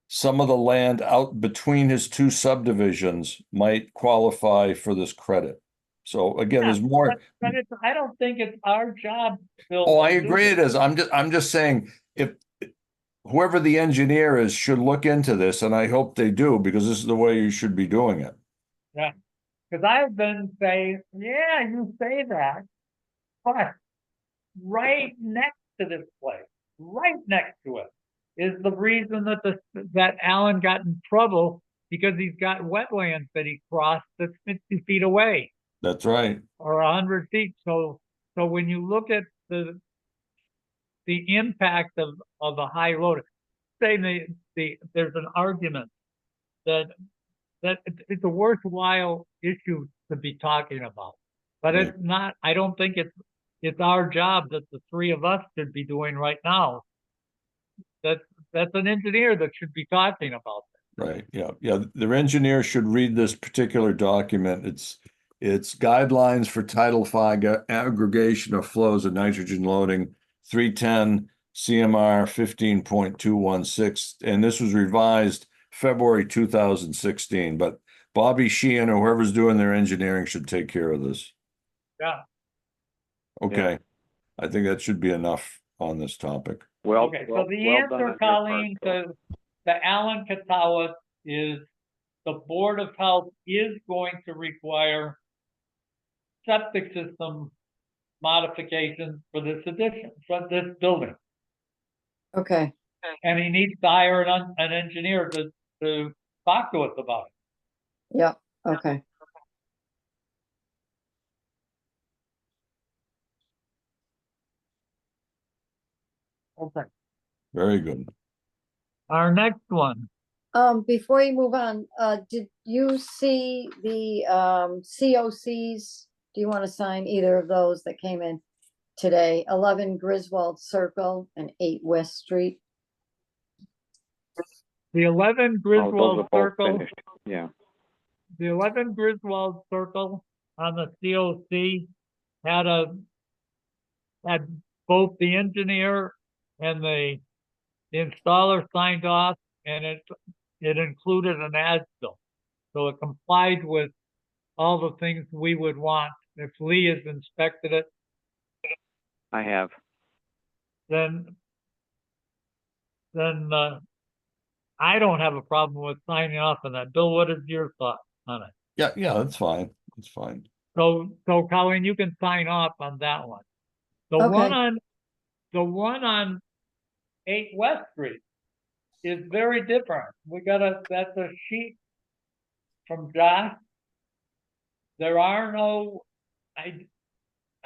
some of the land out between his two subdivisions might qualify for this credit. So again, there's more. But I don't think it's our job, Bill. Oh, I agree it is. I'm just saying, if whoever the engineer is should look into this, and I hope they do, because this is the way you should be doing it. Yeah, because I've been saying, yeah, you say that, but right next to this place, right next to it, is the reason that Alan got in trouble, because he's got wetlands that he crossed that's 50 feet away. That's right. Or 100 feet. So when you look at the impact of a high load. Say there's an argument that it's a worthwhile issue to be talking about. But Right. it's not, I don't think it's our job that the three of us should be doing right now. That's an engineer that should be talking about that. Right, yeah, yeah, their engineer should read this particular document. It's guidelines for Title V aggregation of flows of nitrogen loading, 310 CMR 15.216, and this was revised February 2016, but Bobby Sheehan or whoever's doing their engineering should take care of this. Yeah. Okay, I think that should be enough on this topic. Well, Okay, well, so the well done answer, on your part, Colleen, Bill. to Alan Katawa is the Board of Health is going to require septic system modifications for this addition, for this building. Okay, And he needs to hire an engineer to talk to us about it. yep, okay. Okay. Very good. Our next one, Before you move on, did you see the, COCs? Do you want to sign either of those that came in today? 11 Griswold Circle and 8 West Street? the 11 Oh, those Griswold are both Circle, finished. Yeah, the 11 Griswold Circle on the COC had both the engineer and the installer signed off, and it included an as-built. So it complied with all the things we would want. If Lee has inspected it, I have. then I don't have a problem with signing off on that. Bill, what is your thought on it? Yeah, yeah, that's fine. That's fine. So Colleen, you can sign off on that one. The Okay. one on 8 West Street is very different. That's a sheet from Josh. There are no, I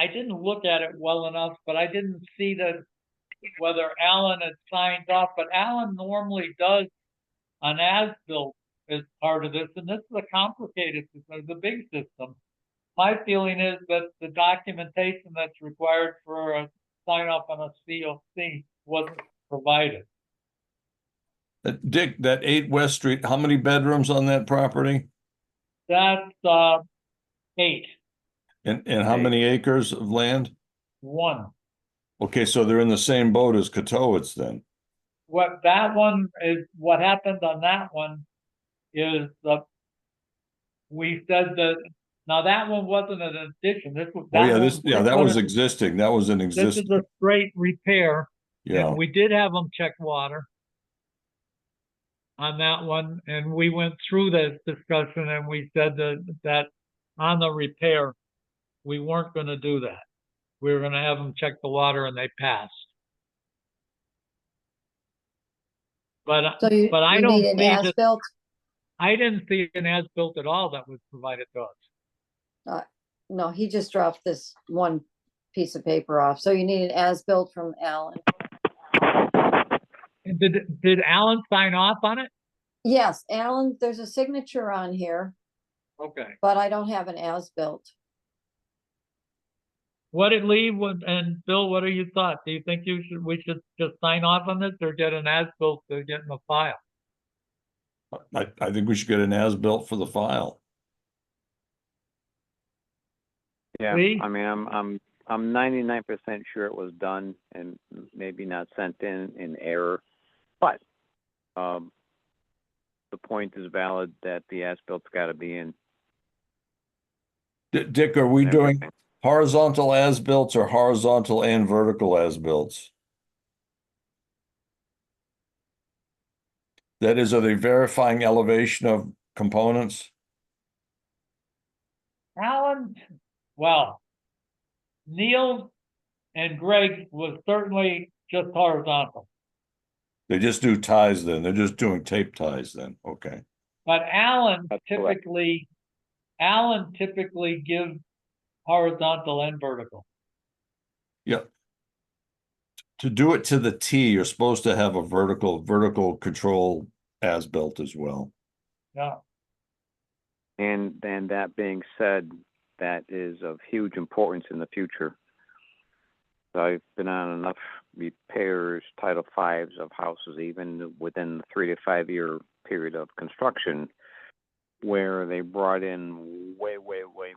didn't look at it well enough, but I didn't see whether Alan had signed off, but Alan normally does an as-built as part of this, and this is a complicated system, it's a big system. My feeling is that the documentation that's required for a sign off on a COC wasn't provided. Dick, that 8 West Street, how many bedrooms on that property? That's 8, And how many acres of land? 1. Okay, so they're in the same boat as Katowitz then. What happened on that one is we said that, now that one wasn't an addition, That was existing. That was an This existing. is a straight repair. Yeah. And we did have them check water on that one, and we went through this discussion and we said that on the repair, we weren't gonna do that. We were gonna have them check the water and they passed. But So I you don't need an see that, as-built? I didn't see an as-built at all that was provided to us. No, he just dropped this one piece of paper off. So you need an as-built from Alan. And did Alan sign off on it? Yes, Alan, there's a signature on here, Okay. but I don't have an as-built. What did Lee and Bill, what are your thoughts? Do you think we should just sign off on this or get an as-built to get in the file? I think we should get an as-built for the file. Yeah, Lee? I mean, I'm 99% sure it was done and maybe not sent in error, but the point is valid that the as-bilt's got to be in. Dick, are we and doing everything. horizontal as-bills or horizontal and vertical as-bills? That is, are they verifying elevation of components? Alan, well, Neil and Greg was certainly just horizontal, They just do ties then. They're just doing tape ties then. Okay. but Alan That's correct. typically gives horizontal and vertical. Yeah. To do it to the T, you're supposed to have a vertical control as built as well. Yeah, And that being said, that is of huge importance in the future. I've been on enough repairs, Title Fives of houses, even within the 3 to 5 year period of construction, where they brought in way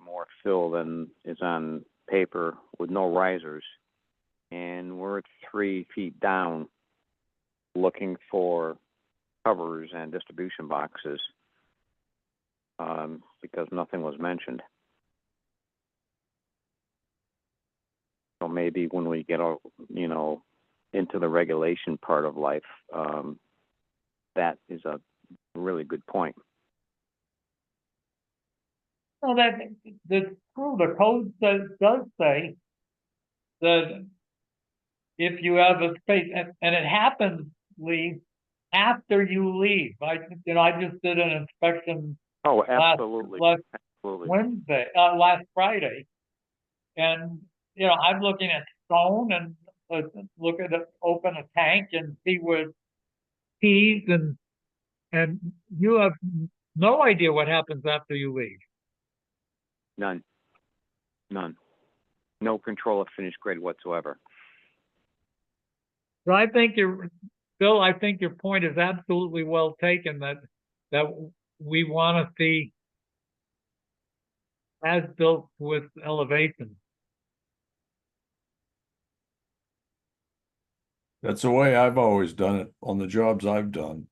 more fill than is on paper with no risers. And we're at 3 feet down looking for covers and distribution boxes because nothing was mentioned. So maybe when we get, into the regulation part of life, that is a really good point. well, that's true. The code does say that if you have a space, and it happens, Lee, after you leave. I just did an inspection Oh, last absolutely. Last Friday, and I'm looking at stone and look at open a tank and see where keys and you have no idea what happens after you leave. None. No control of finished grade whatsoever. So I think Bill, I think your point is absolutely well taken, that we want to see as built with elevation. That's the way I've always done it on the jobs I've done.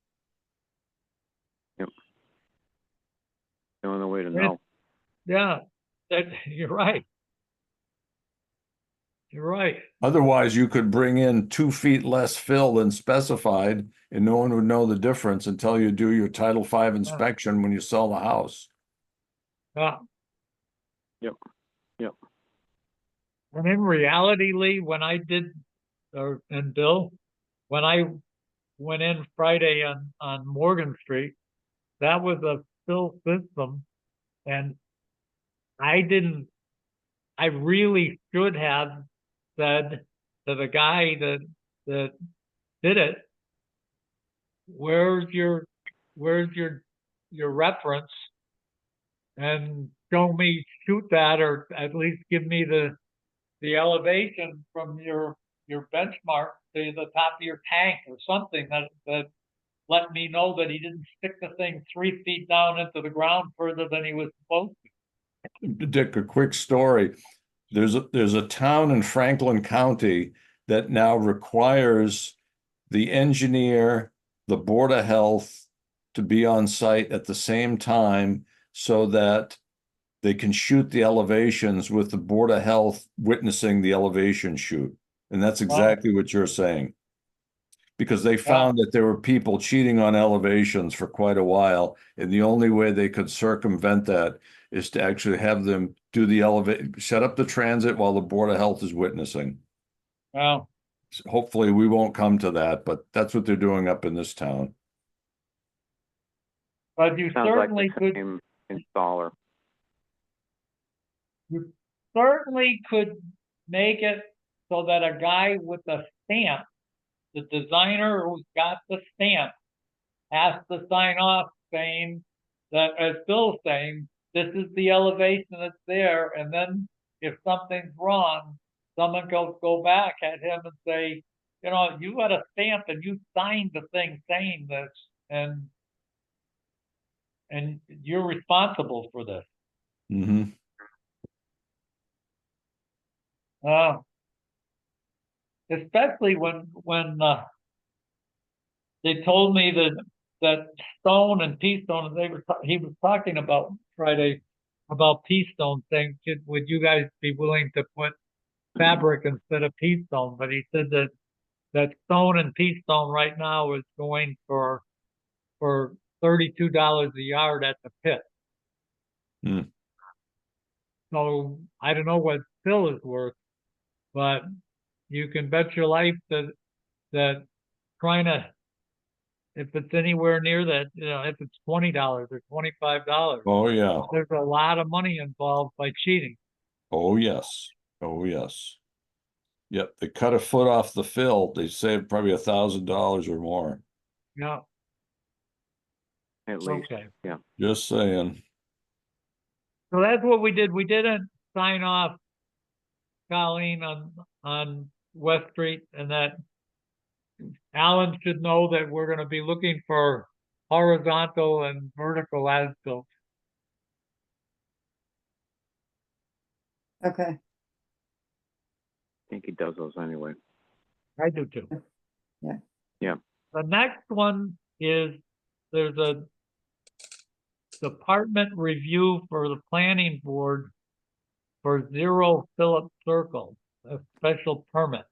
Yep. The only way to Yeah. know. Yeah, you're right. You're right. Otherwise, you could bring in 2 feet less fill than specified, and no one would know the difference until you do your Title V inspection when you sell the house. Yeah. Yep. And in reality, Lee, when I did, and Bill, when I went in Friday on Morgan Street, that was a fill system, and I really should have said to the guy that did it, where's your reference, and shoot that, or at least give me the elevation from your benchmark to the top of your tank or something that let me know that he didn't stick the thing 3 feet down into the ground further than he was supposed to. Dick, a quick story. There's a town in Franklin County that now requires the engineer, the Board of Health to be on site at the same time so that they can shoot the elevations with the Board of Health witnessing the elevation shoot. And that's exactly what you're saying. Because they found that there were people cheating on elevations for quite a while, and the only way they could circumvent that is to actually have them do the set up the transit while the Board of Health is witnessing. Well, Hopefully we won't come to that, but that's what they're doing up in this town. but you Sounds like certainly the could. same installer. You certainly could make it so that a guy with a stamp, the designer who's got the stamp, has to sign off saying that, as Bill's saying, this is the elevation that's there, and then if something's wrong, someone go back at him and say, you got a stamp and you signed the thing saying this, and you're responsible for this. Mm-hmm. Especially when they told me that stone and pea stone, he was talking about Friday about pea stone, saying, would you guys be willing to put fabric instead of pea stone? But he said that stone and pea stone right now is going for $32 a yard at the pit. Hmm. So I don't know what fill is worth, but you can bet your life that trying to, if it's anywhere near that, if it's $20 or $25, Oh, yeah. there's a lot of money involved by cheating. Oh, yes. Oh, yes. Yep, they cut a foot off the fill. They saved probably $1,000 or more. Yeah, At least, okay. Just saying. So that's what we did. We didn't sign off, Colleen, on West Street, and that Alan should know that we're gonna be looking for horizontal and vertical as-built. Okay, I think he does those anyway. I do too. Yeah. Yeah. The next one is, there's a department review for the planning board for 0 Phillips Circle, a special permit.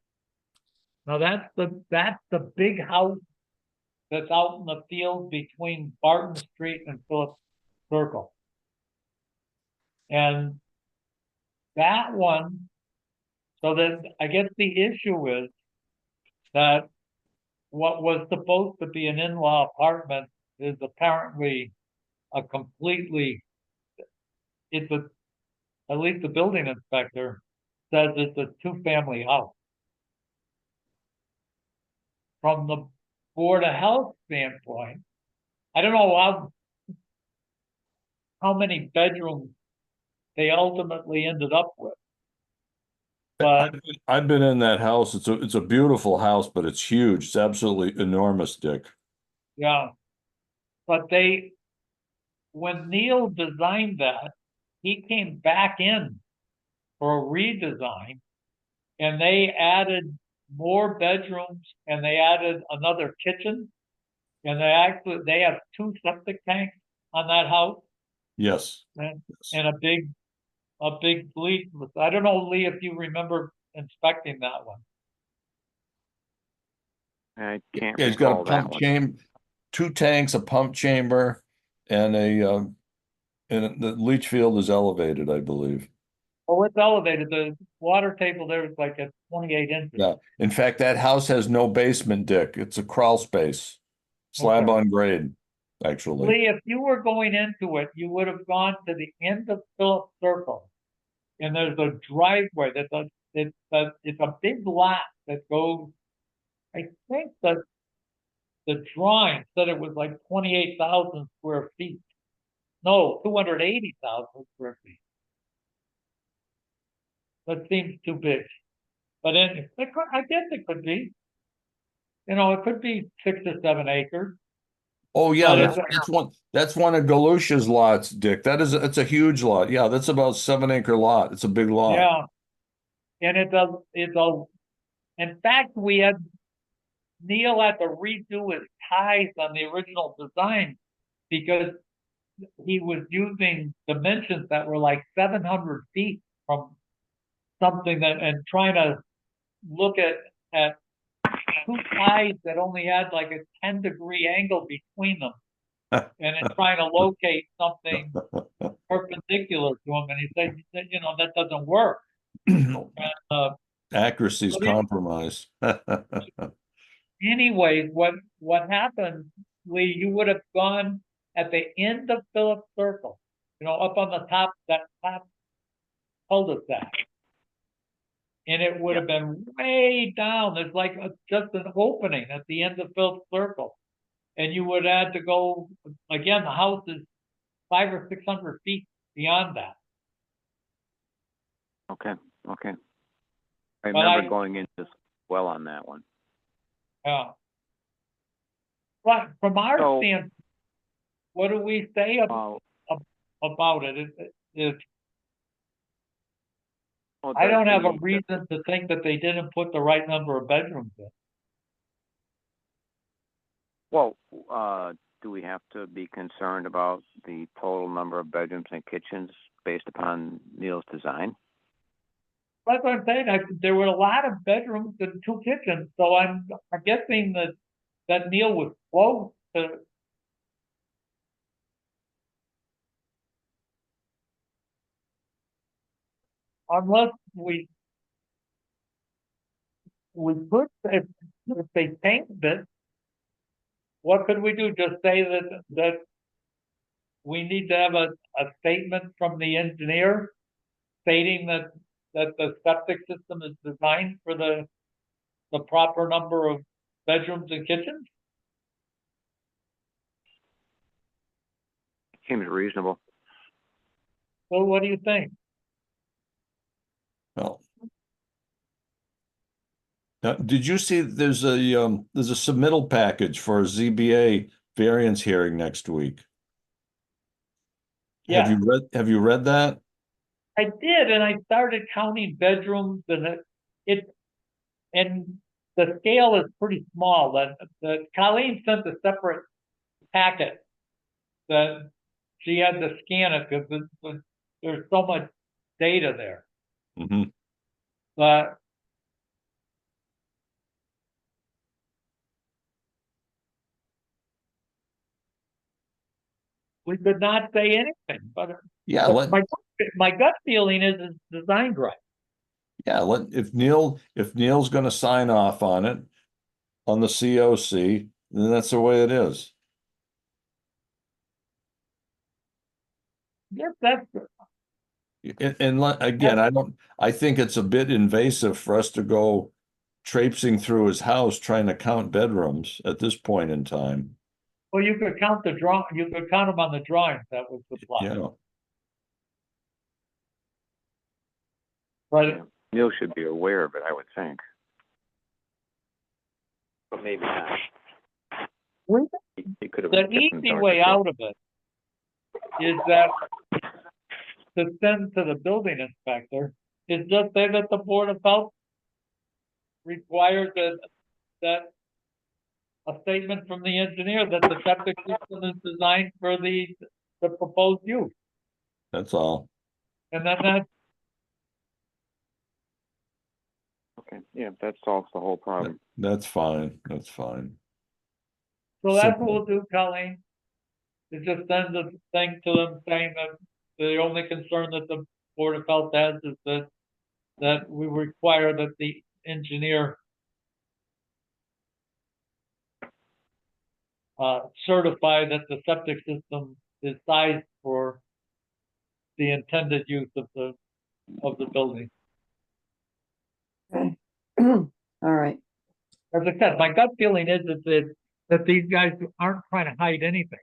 Now that's the big house that's out in the field between Barton Street and Phillips Circle. And that one, so that I guess the issue is that what was supposed to be an in-law apartment is apparently a completely, it's a, at least the building inspector says it's a 2-family house. From the Board of Health standpoint, I don't know how many bedrooms they ultimately ended up with. But I've been in that house. It's a beautiful house, but it's huge. It's absolutely enormous, Dick. yeah, but when Neil designed that, he came back in for a redesign, and they added more bedrooms, and they added another kitchen, and they have 2 septic tanks on that house, Yes. and, Yes. and a big bleach. I don't know, Lee, if you remember inspecting that one. I can't Yeah, he's got recall a that pump one. chamber, 2 tanks, a pump chamber, and and the leach field is elevated, I believe. Oh, it's elevated. The water table there is like at 28 inches. Yeah. In fact, that house has no basement, Dick. It's a crawl space, slab Okay. on grade, actually. Lee, if you were going into it, you would have gone to the end of Phillips Circle, and there's a driveway it's a big lot that goes, I think that the drawing said it was like 28,000 square feet. No, 280,000 square feet. That seems too big. But I guess it could be. It could be 6 or 7 acres. Oh yeah, But that's one of Galusha's lots, Dick. It's a huge lot. Yeah, that's about 7-acre lot. It's a big lot. yeah, and in fact, we had Neil had to redo his ties on the original design because he was using dimensions that were like 700 feet from something and trying to look at 2 ties that only had like a 10-degree angle between them, and then trying to locate something perpendicular to him, and he said, that doesn't work. Accuracy is But compromised. Anyways, what happened, Lee, you would have gone at the end of Phillips Circle, up on the top, that top cul-de-sac. And it would have been way down. There's like just an opening at the end of Phillips Circle. And you would have to go, again, the house is 500 or 600 feet beyond that. Okay, okay. I But remember going into well on that one. Yeah. But from our So- standpoint, what do we say about it? I don't have a reason to think that they didn't put the right number of bedrooms in. Well, do we have to be concerned about the total number of bedrooms and kitchens based upon Neil's design? That's what I'm saying. There were a lot of bedrooms and 2 kitchens, so I'm guessing that Neil was close to. Unless we could, if they tanked it, what could we do? Just say that we need to have a statement from the engineer stating that that the septic system is designed for the proper number of bedrooms and kitchens? Seems reasonable. So what do you think? Well. Now, did you see there's a submittal package for a ZBA variance hearing next week? Yeah, Have you read that? I did, and I started counting bedrooms, and and the scale is pretty small. That Colleen sent a separate packet that she had to scan it because there's so much data there. Mm-hmm. But we could not say anything. But Yeah, my gut feeling is it's designed right. yeah, if Neil's gonna sign off on it on the COC, then that's the way it is. Yes, that's Again, I think it's a bit invasive for us to go traipsing through his house trying to count bedrooms at this point in time. well. You could count you could count them on the drawings that was supplied. Yeah, But Neil should be aware of it, I would think. But maybe not. He could have. the kept them easy dark way as well. out of it is that to send to the building inspector is just say that the Board of Health requires that a statement from the engineer that the septic system is designed for the proposed use. that's all. And then that, Okay, yeah, that solves the whole problem. That's fine. That's fine. so that's what Simple. we'll do, Colleen. Is just send the thing to them saying that the only concern that the Board of Health has is that we require that the engineer certify that the septic system is sized for the intended use of the building. Okay. All right. As I said, my gut feeling is that these guys aren't trying to hide anything.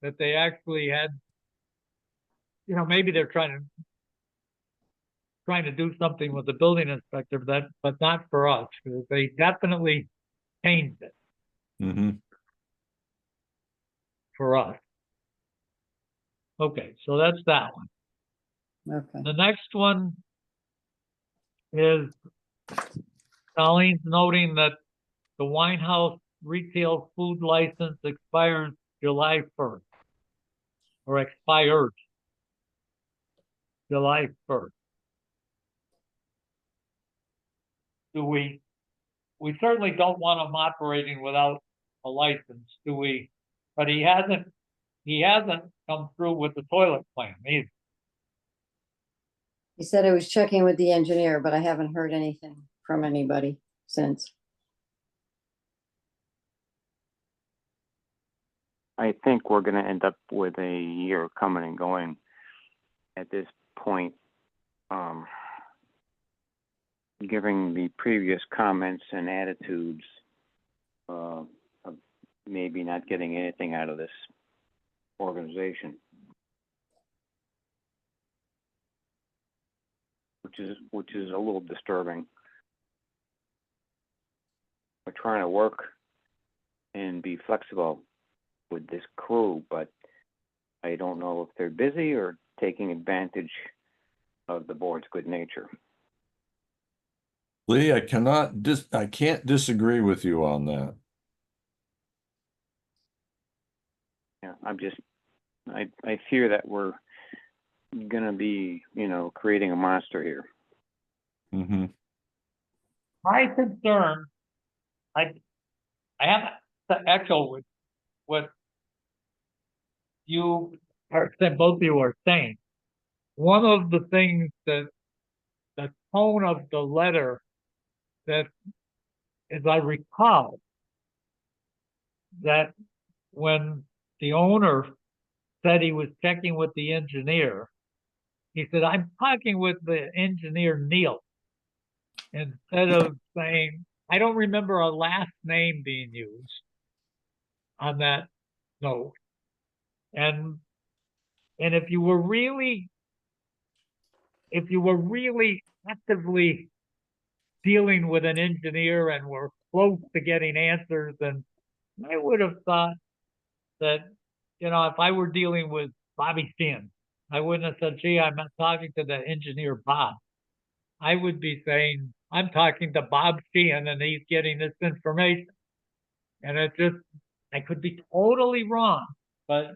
That they actually had, maybe they're trying to do something with the building inspector, but not for us, because they definitely changed it Mm-hmm. for us. Okay, so that's that one. Okay. The next one is Colleen's noting that the Winehouse retail food license expires July 1st, or expired July 1st. We certainly don't want them operating without a license, do we? But he hasn't come through with the toilet plan either. He said I was checking with the engineer, but I haven't heard anything from anybody since. I think we're gonna end up with a year coming and going at this point. Giving the previous comments and attitudes of maybe not getting anything out of this organization, which is a little disturbing. We're trying to work and be flexible with this crew, but I don't know if they're busy or taking advantage of the board's good nature. Lee, I can't disagree with you on that. Yeah, I fear that we're gonna be, creating a monster here. Mm-hmm. My concern, I have to echo what you are saying, both of you are saying. One of the things that the tone of the letter that, as I recall, that when the owner said he was checking with the engineer, he said, I'm talking with the engineer Neil. Instead of saying, I don't remember a last name being used on that note. And if you were really actively dealing with an engineer and were close to getting answers, then I would have thought that, if I were dealing with Bobby Steen, I wouldn't have said, gee, I'm not talking to the engineer Bob. I would be saying, I'm talking to Bob Sheehan and he's getting this information. And I could be totally wrong, but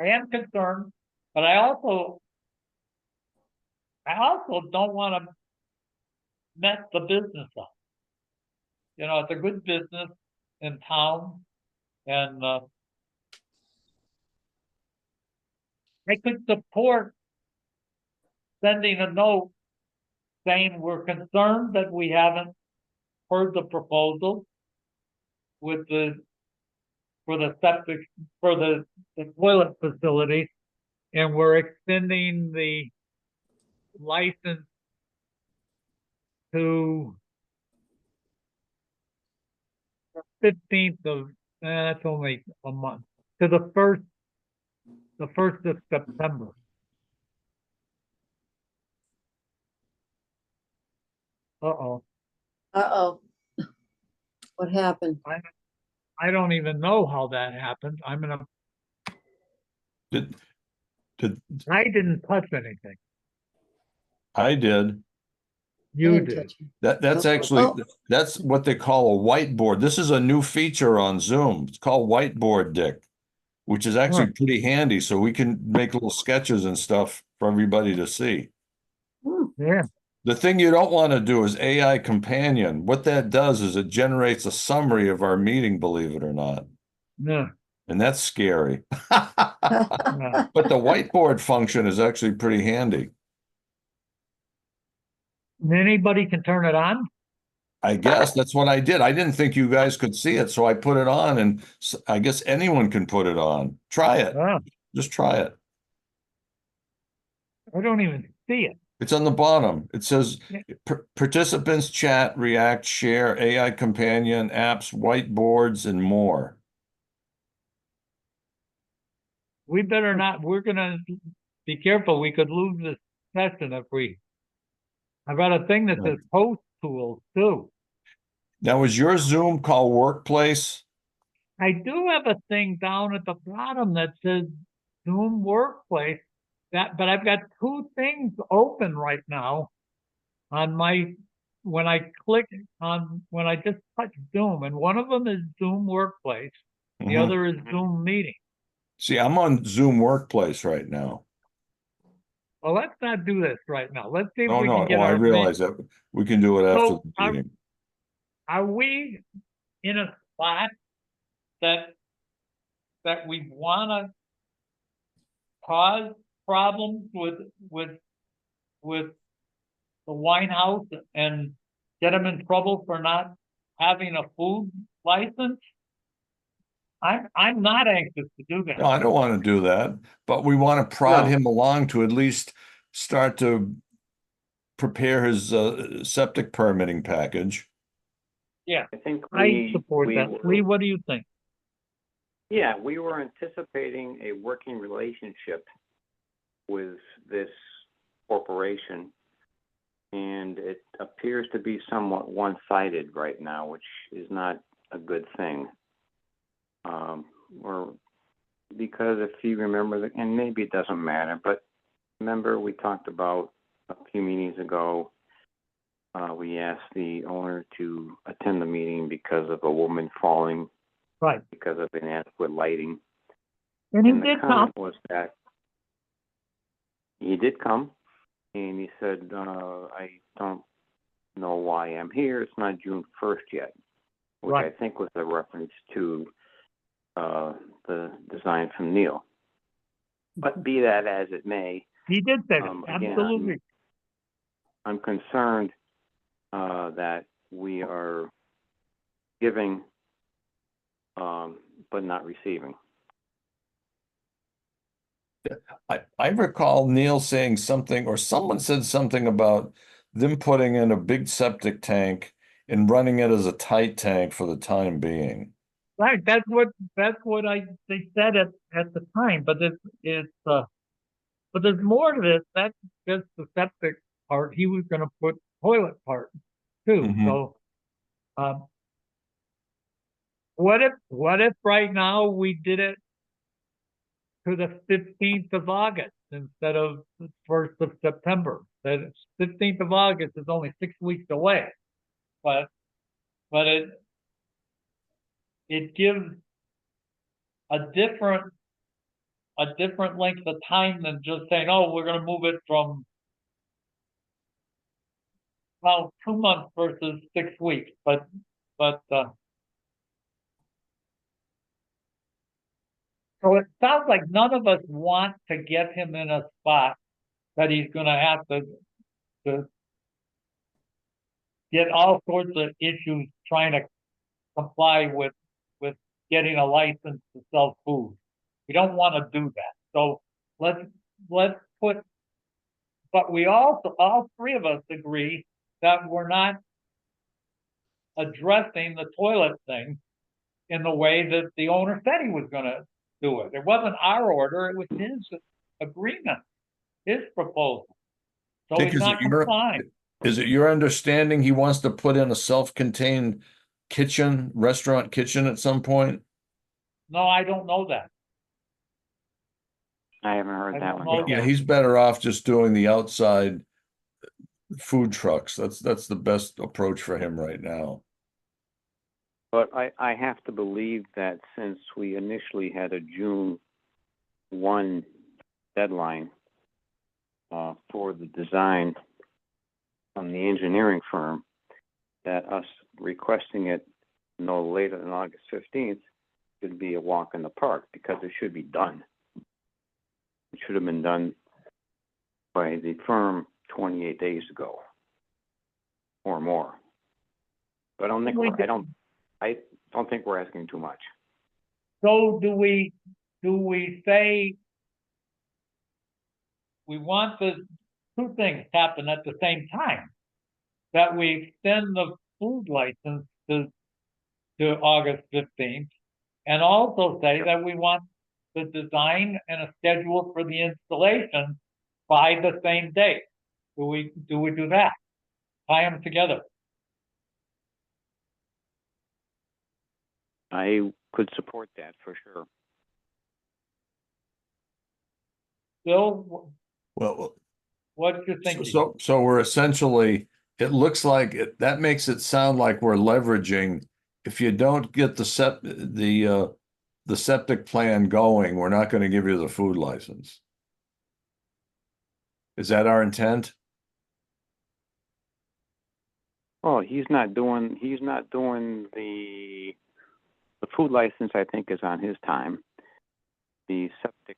I am concerned, but I also don't want to mess the business up. It's a good business in town, and I could support sending a note saying we're concerned that we haven't heard the proposal with for the septic, for the toilet facility, and we're extending the license to 15th of, that's only a month, to the 1st of September. Uh-oh. Uh-oh. What happened? I don't even know how that happened. Did I didn't touch anything. I did. I You didn't did. touch it. That's Oh, actually, oh. that's what they call a whiteboard. This is a new feature on Zoom. It's called whiteboard, Dick, which is actually Huh. pretty handy. So we can make little sketches and stuff for everybody to see. Yeah. The thing you don't want to do is AI companion. What that does is it generates a summary of our meeting, believe it or not. Yeah. And that's scary. Yeah. But the whiteboard function is actually pretty handy. Anybody can turn it on? I guess that's what I did. I didn't think you guys could see it, so I put it on, and I guess anyone can put it on. Try it. Oh, Just try it. I don't even see it. It's on the bottom. It says Yeah. participants chat, react, share, AI companion, apps, whiteboards, and more. We better not, we're gonna be careful. We could lose this session if I've got a thing that Right. says host tools too. Now, is your Zoom call Workplace? I do have a thing down at the bottom that says Zoom Workplace. But I've got two things open right now on when I just touch Zoom, and one of them is Zoom Workplace, the Mhm. other is Zoom Meeting. See, I'm on Zoom Workplace right now. Well, let's not do this right now. Let's see if Oh, we no. can get Oh, I our realize that. We can do it after So the meeting. are we in a spot that we want to cause problems with the wine house and get them in trouble for not having a food license? I'm not anxious to do that. No, I don't want to do that, but we want to prod No. him along to at least start to prepare his septic permitting package. Yeah, I think I support that. Lee, what do you think? yeah, we were anticipating a working relationship with this corporation, and it appears to be somewhat one-sided right now, which is not a good thing. Or because if you remember, and maybe it doesn't matter, but remember we talked about a few meetings ago, we asked the owner to attend the meeting because of a woman falling Right. because of inadequate lighting. And he And the did come. comment was that he did come, and he said, I don't know why I'm here. It's not June 1st yet, which Right. I think was a reference to the design from Neil. But be that as it may, He did say that. again, Absolutely. I'm concerned that we are giving but not receiving. I recall Neil saying something, or someone said something about them putting in a big septic tank and running it as a tight tank for the time being. Right, that's what they said at the time, but but there's more to this. That's just the septic part. He was gonna put toilet part too. Mhm. So what if right now we did it to the 15th of August instead of the 1st of September? The 15th of August is only 6 weeks away, but it gives a different length of time than just saying, oh, we're going to move it from, well, 2 months versus 6 weeks. But so it sounds like none of us want to get him in a spot that he's going to have to get all sorts of issues trying to comply with getting a license to sell food. We don't want to do that. So let's put, but we also, all three of us agree that we're not addressing the toilet thing in the way that the owner said he was going to do it. It wasn't our order, it was his agreement, his proposal. So Dick, he's not complying. is it your understanding he wants to put in a self-contained kitchen, restaurant kitchen at some point? No, I don't know that. I haven't heard I that don't one. know. Yeah, he's better off just doing the outside food trucks. That's the best approach for him right now. But I have to believe that since we initially had a June 1 deadline for the design from the engineering firm, that us requesting it no later than August 15th should be a walk in the park, because it should be done. It should have been done by the firm 28 days ago or more. But I don't think we're asking too much. So do we say we want the two things happen at the same time? That we extend the food license to August 15th, and also say that we want the design and a schedule for the installation by the same date. Do we do that? Tie them together. I could support that for sure. Bill, Well, what you thinking? so we're essentially, it looks like that makes it sound like we're leveraging. If you don't get the septic plan going, we're not going to give you the food license. Is that our intent? Oh, he's not doing the food license. I think is on his time. The septic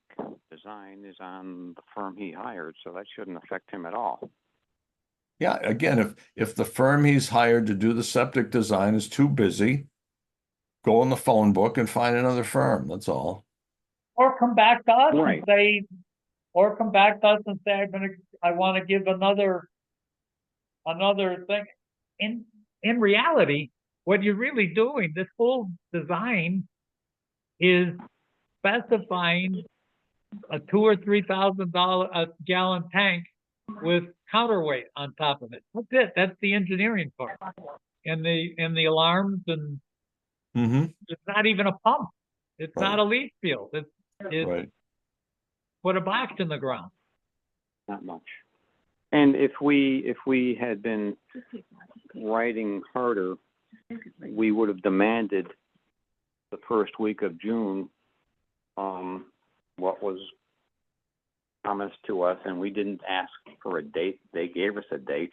design is on the firm he hired, so that shouldn't affect him at all. Yeah, again, if the firm he's hired to do the septic design is too busy, go in the phone book and find another firm. That's all. Or come back to us Right. and say, I want to give another thing. In reality, what you're really doing, this whole design is specifying a $2,000 or $3,000 a gallon tank with counterweight on top of it. That's it. That's the engineering part. And the alarms, and it's not even a pump. It's Right. not a leach field. It's Right. put a box in the ground. Not much. And if we had been writing harder, we would have demanded the first week of June what was promised to us, and we didn't ask for a date. They gave us a date,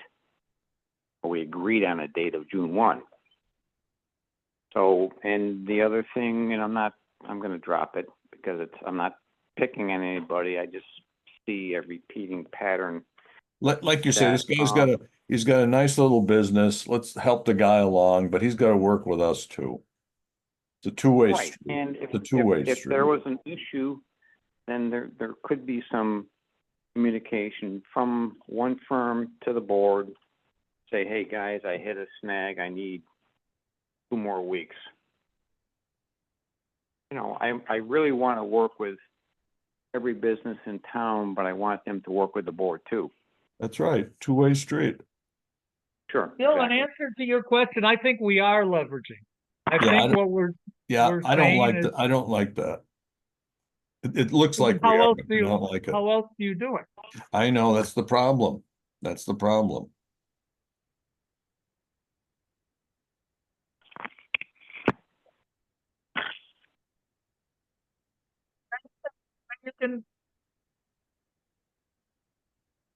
but we agreed on a date of June 1. So, and the other thing, and I'm going to drop it because I'm not picking on anybody. I just see a repeating pattern. Like you say, That, this guy's he's got a nice little business. Let's help the guy along, but he's got to work with us too. It's a two-way right. street. And It's a two-way if street. there was an issue then there could be some communication from one firm to the board. Say, hey, guys, I hit a snag. I need 2 more weeks. You know, I really want to work with every business in town, but I want them to work with the board too. That's right. Two-way street. Sure. Bill, in exactly. answer to your question, I think we are leveraging. I Yeah, I think don't- what we're Yeah, We're I don't saying like is- that. I don't like that. It looks like we how are, else but do I you don't like it. how else do you do it? I know, that's the problem. That's the problem.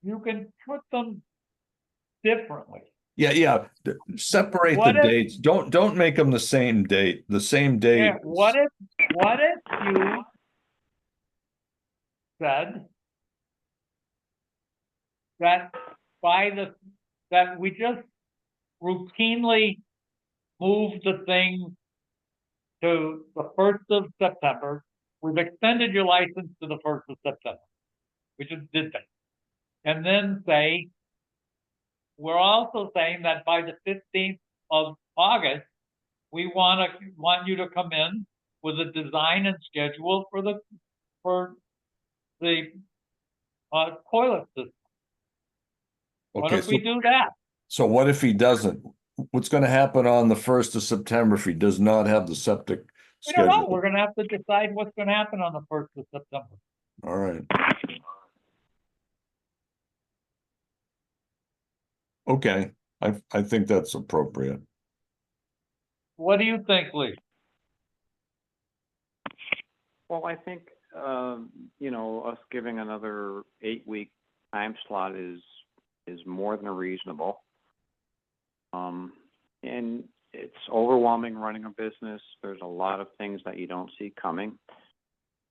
You can put them differently. Yeah. Separate the What if- dates. Don't make them the same date. The same Yeah, date. what if you said that that we just routinely move the thing to the 1st of September. We've extended your license to the 1st of September. We just did that. And then say, we're also saying that by the 15th of August, we want you to come in with a design and schedule for the toilet system. What Okay, if we do that? so what if he doesn't? What's gonna happen on the 1st of September if he does not have the septic We don't know. schedule? We're gonna have to decide what's gonna happen on the 1st of September. All right. Okay, I think that's appropriate. What do you think, Lee? Well, I think, you know, us giving another 8-week time slot is more than reasonable. And it's overwhelming running a business. There's a lot of things that you don't see coming.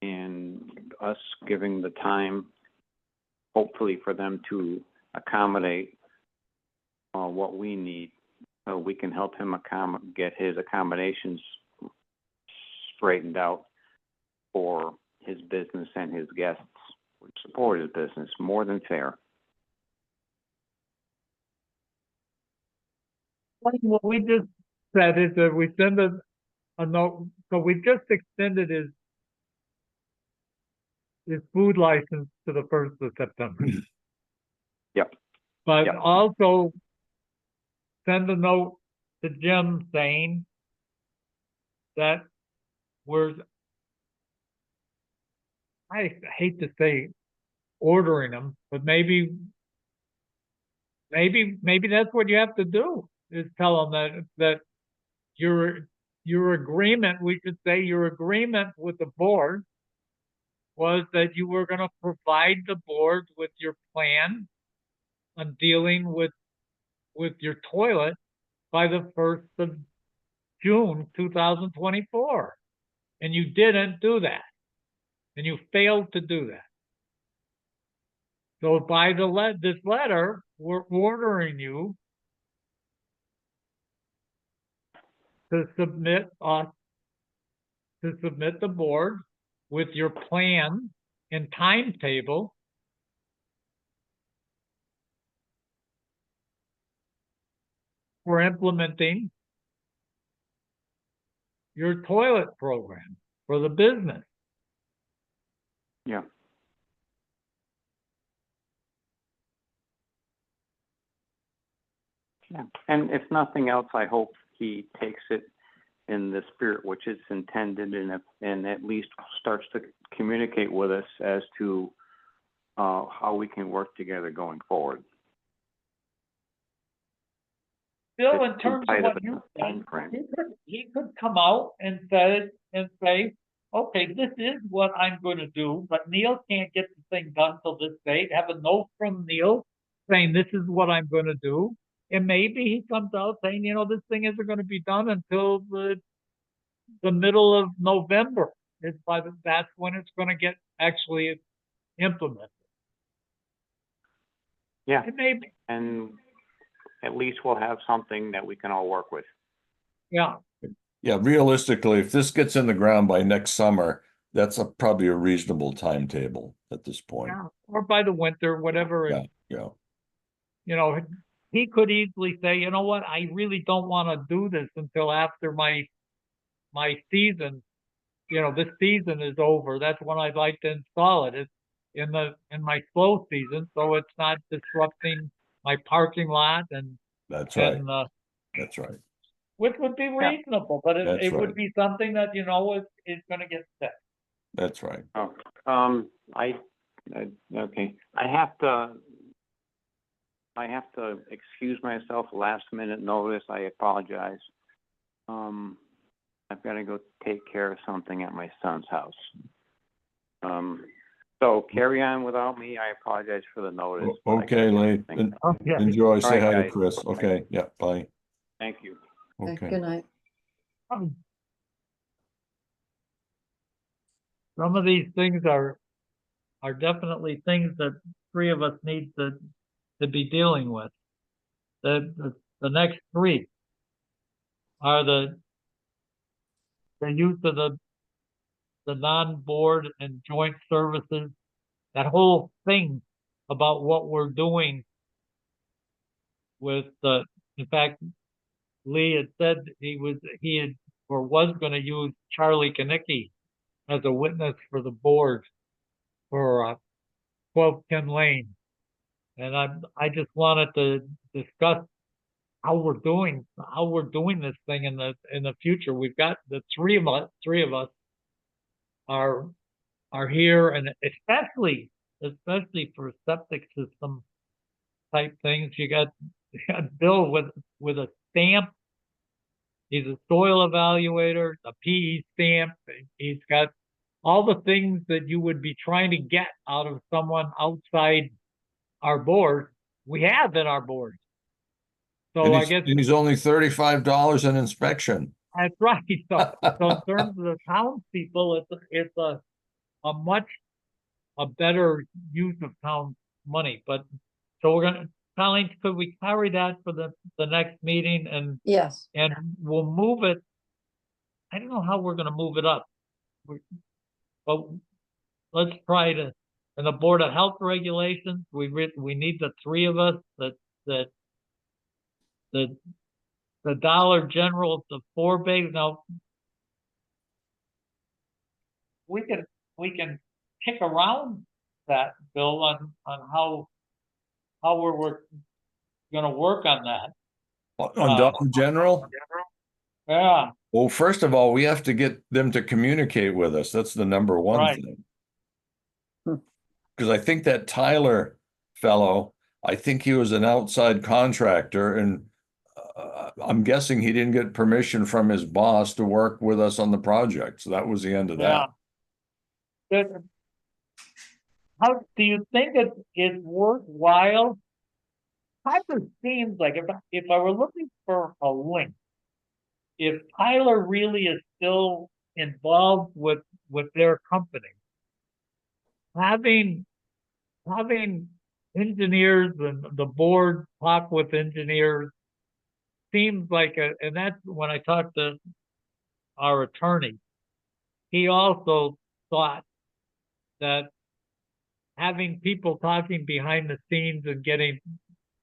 And us giving the time, hopefully for them to accommodate what we need, so we can help him get his accommodations straightened out for his business and his guests, which support his business, more than fair. What we just said is that we send a note, so we just extended his food license to the 1st of September. Yep. But Yep. also send a note to Jim saying that I hate to say ordering them, but maybe that's what you have to do, is tell them that your agreement, we should say your agreement with the board was that you were going to provide the board with your plan on dealing with your toilet by the 1st of June 2024. And you didn't do that. And you failed to do that. So by this letter, we're ordering you to submit the board with your plan and timetable for implementing your toilet program for the business. Yeah. Yeah. And if nothing else, I hope he takes it in the spirit which it's intended, and at least starts to communicate with us as to how we can work together going forward. Bill, It's in too terms of tight what a you time said, frame. he could come out and say, okay, this is what I'm going to do, but Neil can't get the thing done till this date. Have a note from Neil saying this is what I'm going to do. And maybe he comes out saying, you know, this thing isn't going to be done until the middle of November. That's when it's going to get actually implemented. Yeah. It may be, And at least we'll have something that we can all work with. yeah. Yeah, realistically, if this gets in the ground by next summer, that's probably a reasonable timetable at this point. Yeah, or by the winter, whatever. Yeah, yeah, You know, he could easily say, you know what, I really don't want to do this until after my season. You know, this season is over. That's when I'd like to install it. It's in my slow season, so it's not disrupting my parking lot that's right. and That's right. which would be Yeah. reasonable, but That's it would right. be something that you know is going to get fixed. That's right. Oh, okay, I have to excuse myself, last minute notice, I apologize. I've got to go take care of something at my son's house. So carry on without me, I apologize for the notice. but I gotta Okay, get Lee. things- Oh, yeah. Enjoy. Say right, hi to guys. Chris. Okay, yeah, bye. Thank you. Okay, Okay. good night. Some of these things are definitely things that three of us need to be dealing with. The next three are the use of the non-board and joint services, that whole thing about what we're doing with in fact, Lee had said he had or was going to use Charlie Kanicki as a witness for the board for 12 Ken Lane. And I just wanted to discuss how we're doing this thing in the future. We've got the three of us are here, and especially for septic system type things. You got Bill with a stamp. He's a soil evaluator, a PE stamp. He's got all the things that you would be trying to get out of someone outside our board. We have in our board. So And I guess he's only $35 an inspection. that's right. So in terms of the townspeople, it's a much better use of town money. But so Colleen, could we carry that for the next meeting Yes, and we'll move it. I don't know how we're gonna move it up. But let's try to, and the Board of Health regulations, we need the three of us that the Dollar General, the four bags. Now we can kick around that, Bill, on how we're gonna work on that. On Dollar General? Yeah, Well, first of all, we have to get them to communicate with us. That's the number one right. thing. Hmm. Because I think that Tyler fellow, I think he was an outside contractor, and I'm guessing he didn't get permission from his boss to work with us on the project. So that was the end of Yeah. that. How do you think it's worthwhile? Kind of seems like if I were looking for a link, if Tyler really is still involved with their company, having engineers and the board talk with engineers seems like and that's when I talked to our attorney, he also thought that having people talking behind the scenes and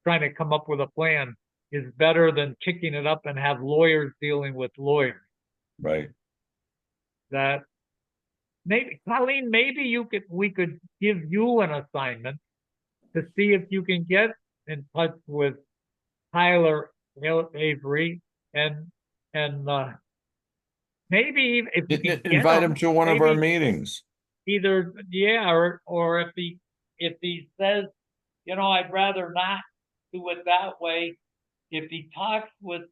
trying to come up with a plan is better than kicking it up and have lawyers dealing with lawyers. Right. That maybe, Colleen, maybe we could give you an assignment to see if you can get in touch with Tyler Avery and maybe if you can get Invite him to one of our meetings. either or if he says, you know, I'd rather not do it that way. If he talks with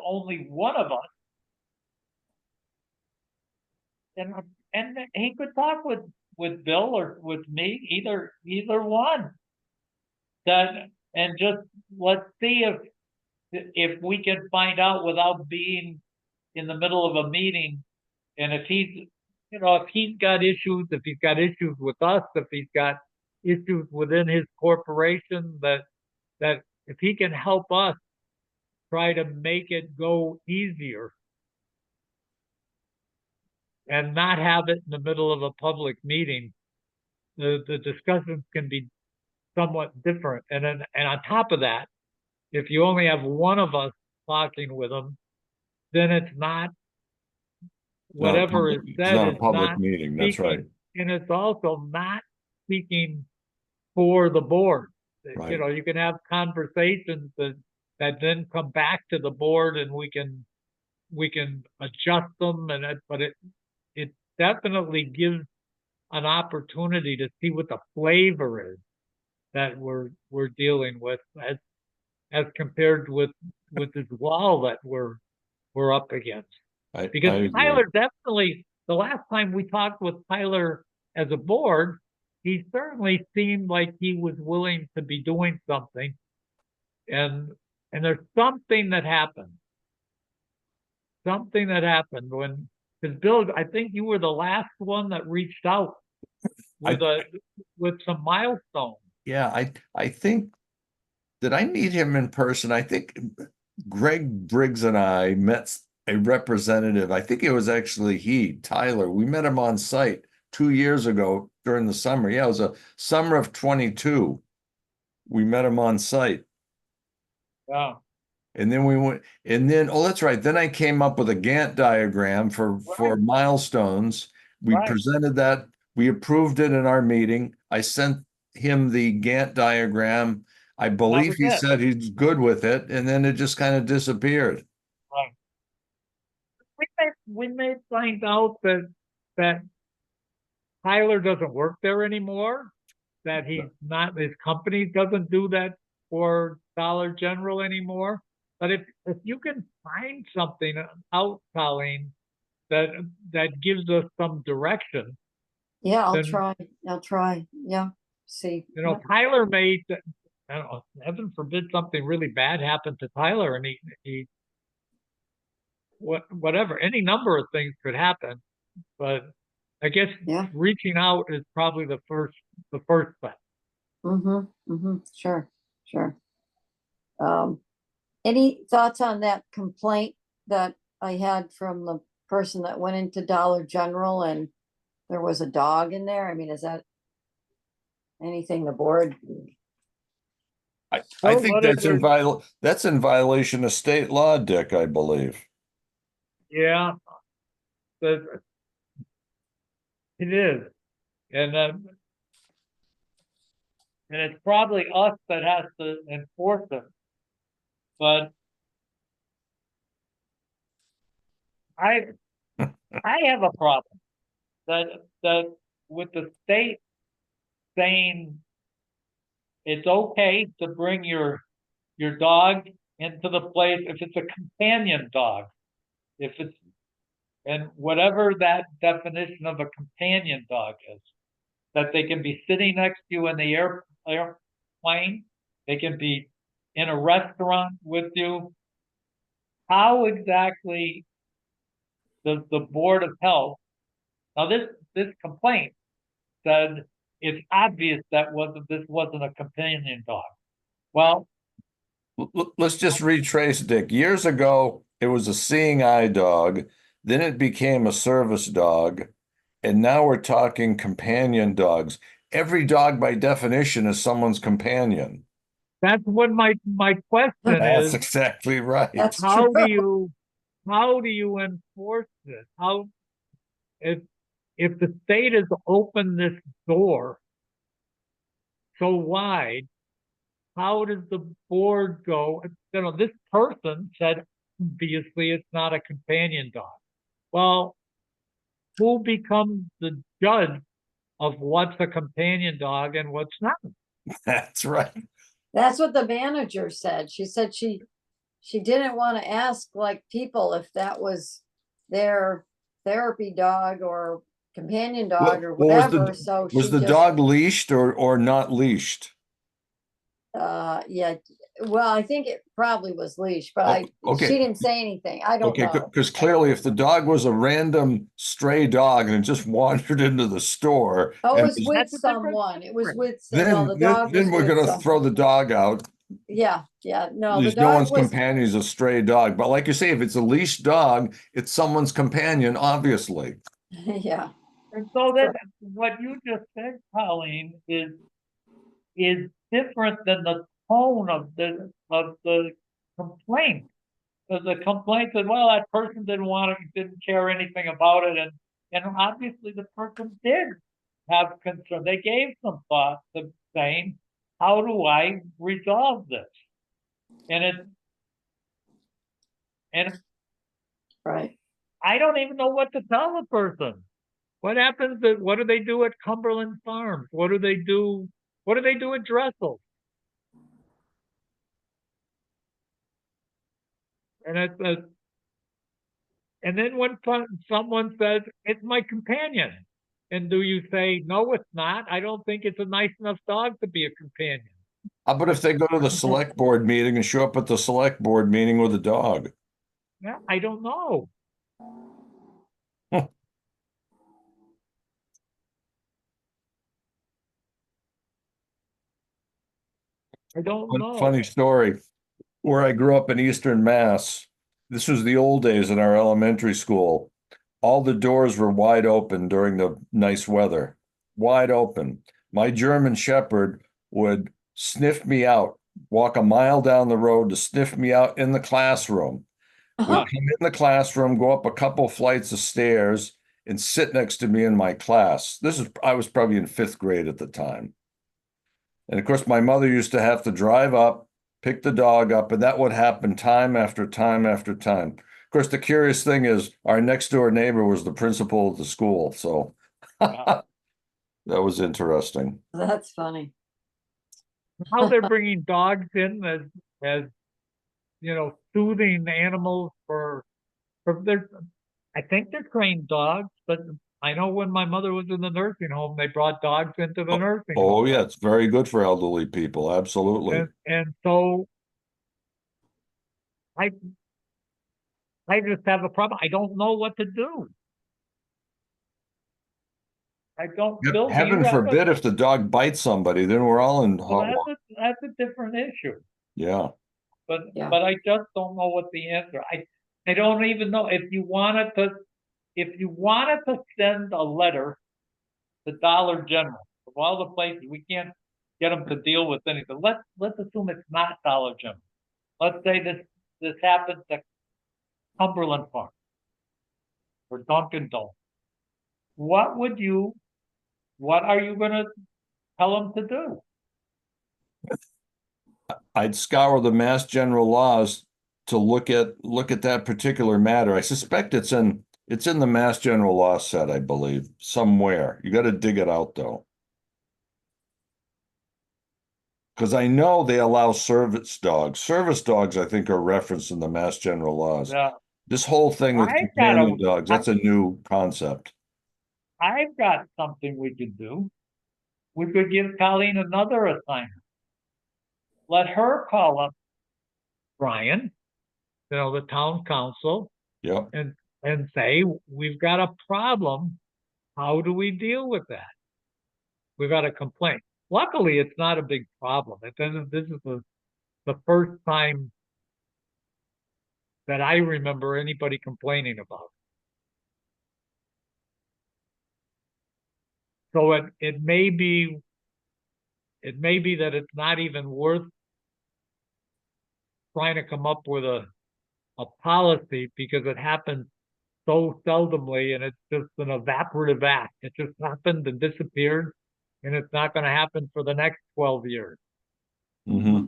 only one of us, and he could talk with Bill or with me, either one. That and just let's see if we can find out without being in the middle of a meeting, and if he's got issues, if he's got issues with us, if he's got issues within his corporation, that if he can help us try to make it go easier. and not have it in the middle of a public meeting, the discussions can be somewhat different. And on top of that, if you only have one of us talking with them, then it's not whatever is It's said not a is public not meeting, that's right. speaking, and it's also not speaking for the board. Right. You know, you can have conversations that then come back to the board, and we can adjust them, but it definitely gives an opportunity to see what the flavor is that we're dealing with as compared with this wall that we're up against. I Because agree. Tyler definitely, the last time we talked with Tyler as a board, he certainly seemed like he was willing to be doing something. And there's something that happened. Something that happened when, because Bill, I think you were the last one that reached out with some milestones. Yeah, I think, did I meet him in person? I think Greg Briggs and I met a representative. I think it was actually Tyler. We met him on site 2 years ago during the summer. Yeah, it was a summer of 22. We met him on site. Yeah. And then we went, and then, oh, that's right. Then I came up with a Gantt diagram for Right. milestones. We Right. presented that. We approved it in our meeting. I sent him the Gantt diagram. I believe was he it. said he's good with it, and then it just kind of disappeared. Right. We may find out that Tyler doesn't work there anymore, that he's not, his company doesn't do that for Dollar General anymore. But if you can find something out, Colleen, that gives us some direction, Yeah, I'll then, try. I'll try. Yeah. See. you know, Tyler may, I don't know, heaven forbid something really bad happened to Tyler, and he whatever, any number of things could happen. But I guess Yeah. reaching out is probably the first step. Mm-hmm. Mm-hmm. Sure. Sure. Any thoughts on that complaint that I had from the person that went into Dollar General and there was a dog in there? I mean, is that anything the board? I Well, think what if that's in violation of state law, Dick, I believe. Yeah, it is, and it's probably us that has to enforce it. But I have a problem that with the state saying it's okay to bring your dog into the place if it's a companion dog, if it's, and whatever that definition of a companion dog is, that they can be sitting next to you in the airplane, they can be in a restaurant with you. How exactly does the Board of Health, now this complaint said it's obvious that this wasn't a companion dog. Well, Let's just retrace, Dick. Years ago, it was a seeing eye dog. Then it became a service dog. And now we're talking companion dogs. Every dog, by definition, is someone's companion. that's what my question That's is. exactly right. That's How true. do you enforce this? How, if the state has opened this door so wide, how does the board go? You know, this person said, obviously, it's not a companion dog. Well, who becomes the judge of what's a companion dog and what's not? That's right. That's what the manager said. She said she didn't want to ask like people if that was their therapy dog or companion dog or Well, whatever. So was she the just, dog leashed or not leashed? yeah. Well, I think it probably was leash, but Okay. she didn't say anything. I don't Okay, know. because clearly if the dog was a random stray dog and it just wandered into the store, Oh, it and was with That's a different someone. It was story. with, no, the dog was then we're with gonna someone. throw the dog out. Yeah, yeah. No, the There's no dog one's was, companion is a stray dog. But like you say, if it's a leashed dog, it's someone's companion, obviously. Yeah, And so that what you just said, Colleen, is different than the tone of the complaint. The complaint that, well, that person didn't care anything about it, and obviously the person did have concern. They gave some thought to saying, how do I resolve this? And and right. I don't even know what to tell the person. What do they do at Cumberland Farms? What do they do? What do they do at Dressel? And and then when someone says, it's my companion, and do you say, no, it's not? I don't think it's a nice enough dog to be a companion. How about if they go to the select board meeting and show up at the select board meeting with a dog? Yeah, I don't know. I don't know. Funny story. Where I grew up in Eastern Mass, this was the old days in our elementary school. All the doors were wide open during the nice weather, wide open. My German Shepherd would sniff me out, walk a mile down the road to sniff me out in the classroom. Would Uh-huh. come in the classroom, go up a couple flights of stairs, and sit next to me in my class. I was probably in fifth grade at the time. And of course, my mother used to have to drive up, pick the dog up, and that would happen time after time after time. Of course, the curious thing is our next door neighbor was the principal of the school. So Yeah. that was interesting. That's funny. How they're bringing dogs in as soothing animals for their. I think they're trained dogs, but I know when my mother was in the nursing home, they brought dogs into the nursing home. Oh, yeah, it's very good for elderly people. Absolutely. And so I I just have a problem. I don't know what to do. I don't. Bill, do you Heaven have forbid if the dog bites somebody, then we're all in hot Well, water. that's a different issue. Yeah. But Yeah. but I just don't know what the answer. I don't even know if you wanted to send a letter to Dollar General of all the places we can't get them to deal with anything. Let's assume it's not Dollar General. Let's say this happens at Cumberland Farm or Dunkin' Donuts. What are you going to tell them to do? I'd scour the Mass General laws to look at that particular matter. I suspect it's in the Mass General law set, I believe, somewhere. You got to dig it out though. Because I know they allow service dogs. Service dogs, I think, are referenced in the Mass General laws. Yeah, This whole thing with companion dogs, that's a new concept. I've got something we could do. We could give Colleen another assignment. Let her call up Brian, the town council, Yep. and say, we've got a problem. How do we deal with that? We've got a complaint. Luckily, it's not a big problem. This is the first time that I remember anybody complaining about it. So it may be that it's not even worth trying to come up with a policy because it happens so seldomly and it's just an evaporative act. It just happened and disappeared, and it's not going to happen for the next 12 years. Mm-hmm.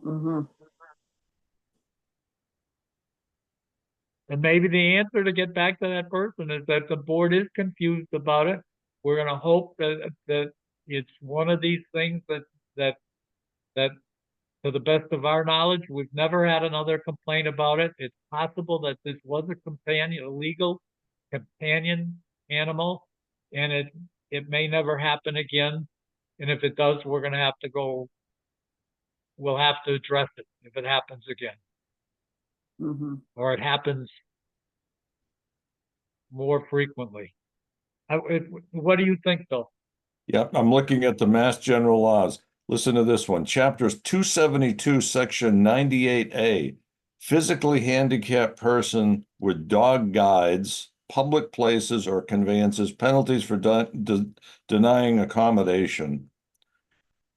Mm-hmm. And maybe the answer to get back to that person is that the board is confused about it. We're going to hope that it's one of these things that to the best of our knowledge, we've never had another complaint about it. It's possible that this was a legal companion animal, and it may never happen again. And if it does, we'll have to address it if it happens again, Mm-hmm. or it happens more frequently. What do you think, Bill? Yep, I'm looking at the Mass General laws. Listen to this one. Chapters 272, Section 98A. Physically handicapped person with dog guides public places or conveyances, penalties for denying accommodation.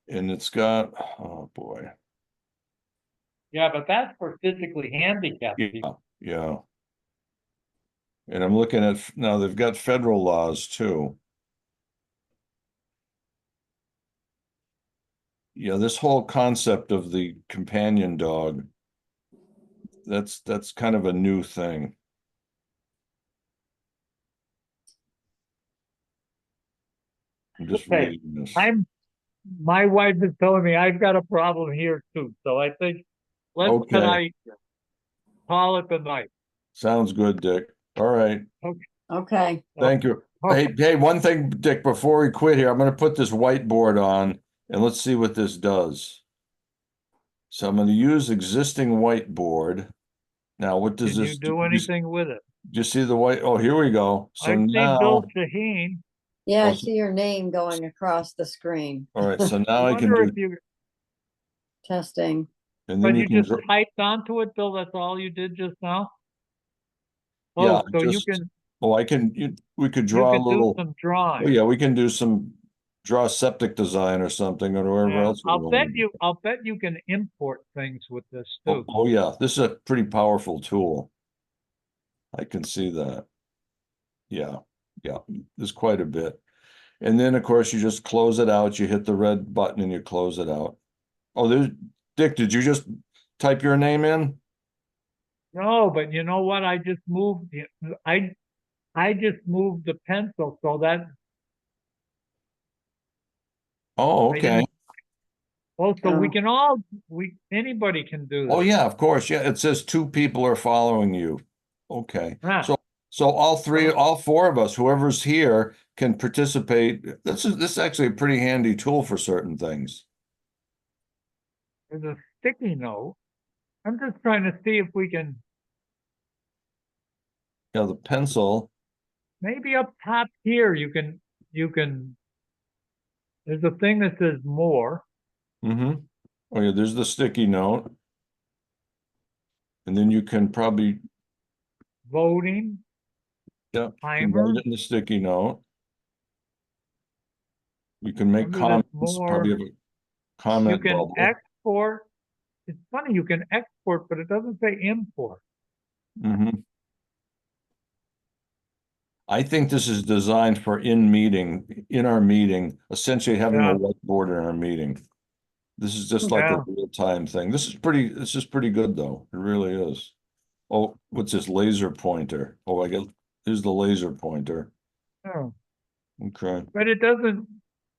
And it's got, oh boy, Yeah, but that's for physically handicapped yeah, people. yeah. And I'm looking at, now they've got federal laws too. Yeah, this whole concept of the companion dog, that's kind of a new thing. I'm just Okay, reading this. My wife is telling me I've got a problem here too, so I think let's Okay. tonight call it the night. Sounds good, Dick. All right. Okay, Thank you. Hey, one thing, Dick, before we quit here, I'm gonna put this whiteboard on and let's see what this does. So I'm gonna use existing whiteboard. Now, what does Can you this do anything with it? Do you see the white? Oh, here we go. So I see Bill now, Shaheen. yeah, I Also- see your name going across the screen. all right, so I now I can wonder do, if you, Testing. and then but you you can, just typed onto it, Bill, that's all you did just now? yeah, Oh, so you just, can, oh, we could you draw a can do little, some oh drawing. yeah, we can do draw a septic design or something or wherever Yeah, else we want. I'll bet you can import things with this Oh, too. oh yeah, this is a pretty powerful tool. I can see that. Yeah, yeah, there's quite a bit. And then, of course, you just close it out. You hit the red button and you close it out. Oh, Dick, did you just type your name in? No, but you know what? I just moved, I just moved the pencil so that Oh, I okay. didn't, oh, so we Oh. can all, anybody can do Oh, this. yeah, of course. Yeah, it says 2 people are following you. Okay. Ah. So all 4 of us, whoever's here, can participate. This is actually a pretty handy tool for certain things. There's a sticky note. I'm just trying to see if we can, Yeah, the pencil. maybe up top here, there's a thing that says more. Mm-hmm. Oh, yeah, there's the sticky note. And then you can probably, Voting, yeah, you can timer. write it in the sticky note. You can make Under this comments, probably more, have a you comment can bubble. export. It's funny, you can export, but it doesn't say import. Mm-hmm. I think this is designed for in our meeting, essentially having a Yeah. whiteboard in our meeting. This is just like a Yeah. real-time thing. This is pretty good though. It really is. Oh, what's this laser pointer? Oh, here's the laser pointer. Oh, Okay. but it doesn't,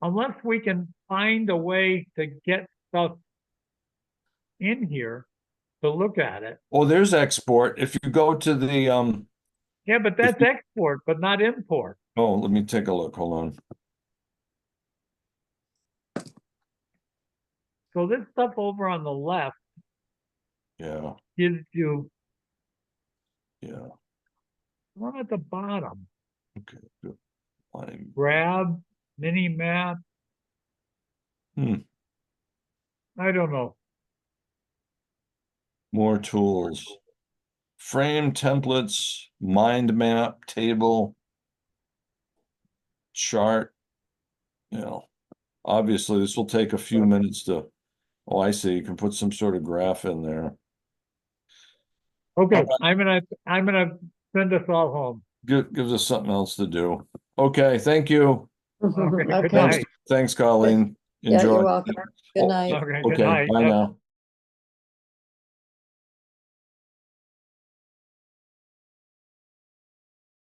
unless we can find a way to get stuff in here to look at it. Oh, there's export. If you go to the, Yeah, but If that's export, but not import. oh, let me take a look. Hold on. So this stuff over on the left Yeah, gives you yeah. one at the bottom. Okay, good. Fine. Grab, mini map. Hmm. I don't know. More tools. Frame templates, mind map, table, chart. You know, obviously this will take a few minutes to, oh, I see. You can put some sort of graph in there. Okay, Okay. I'm gonna send us all home. Gives us something else to do. Okay, thank you. Okay, good Okay, Thanks, night. thanks, Colleen. yeah, Enjoy. you're welcome. Good Oh, night. Okay, good Okay, night. bye Yep. now.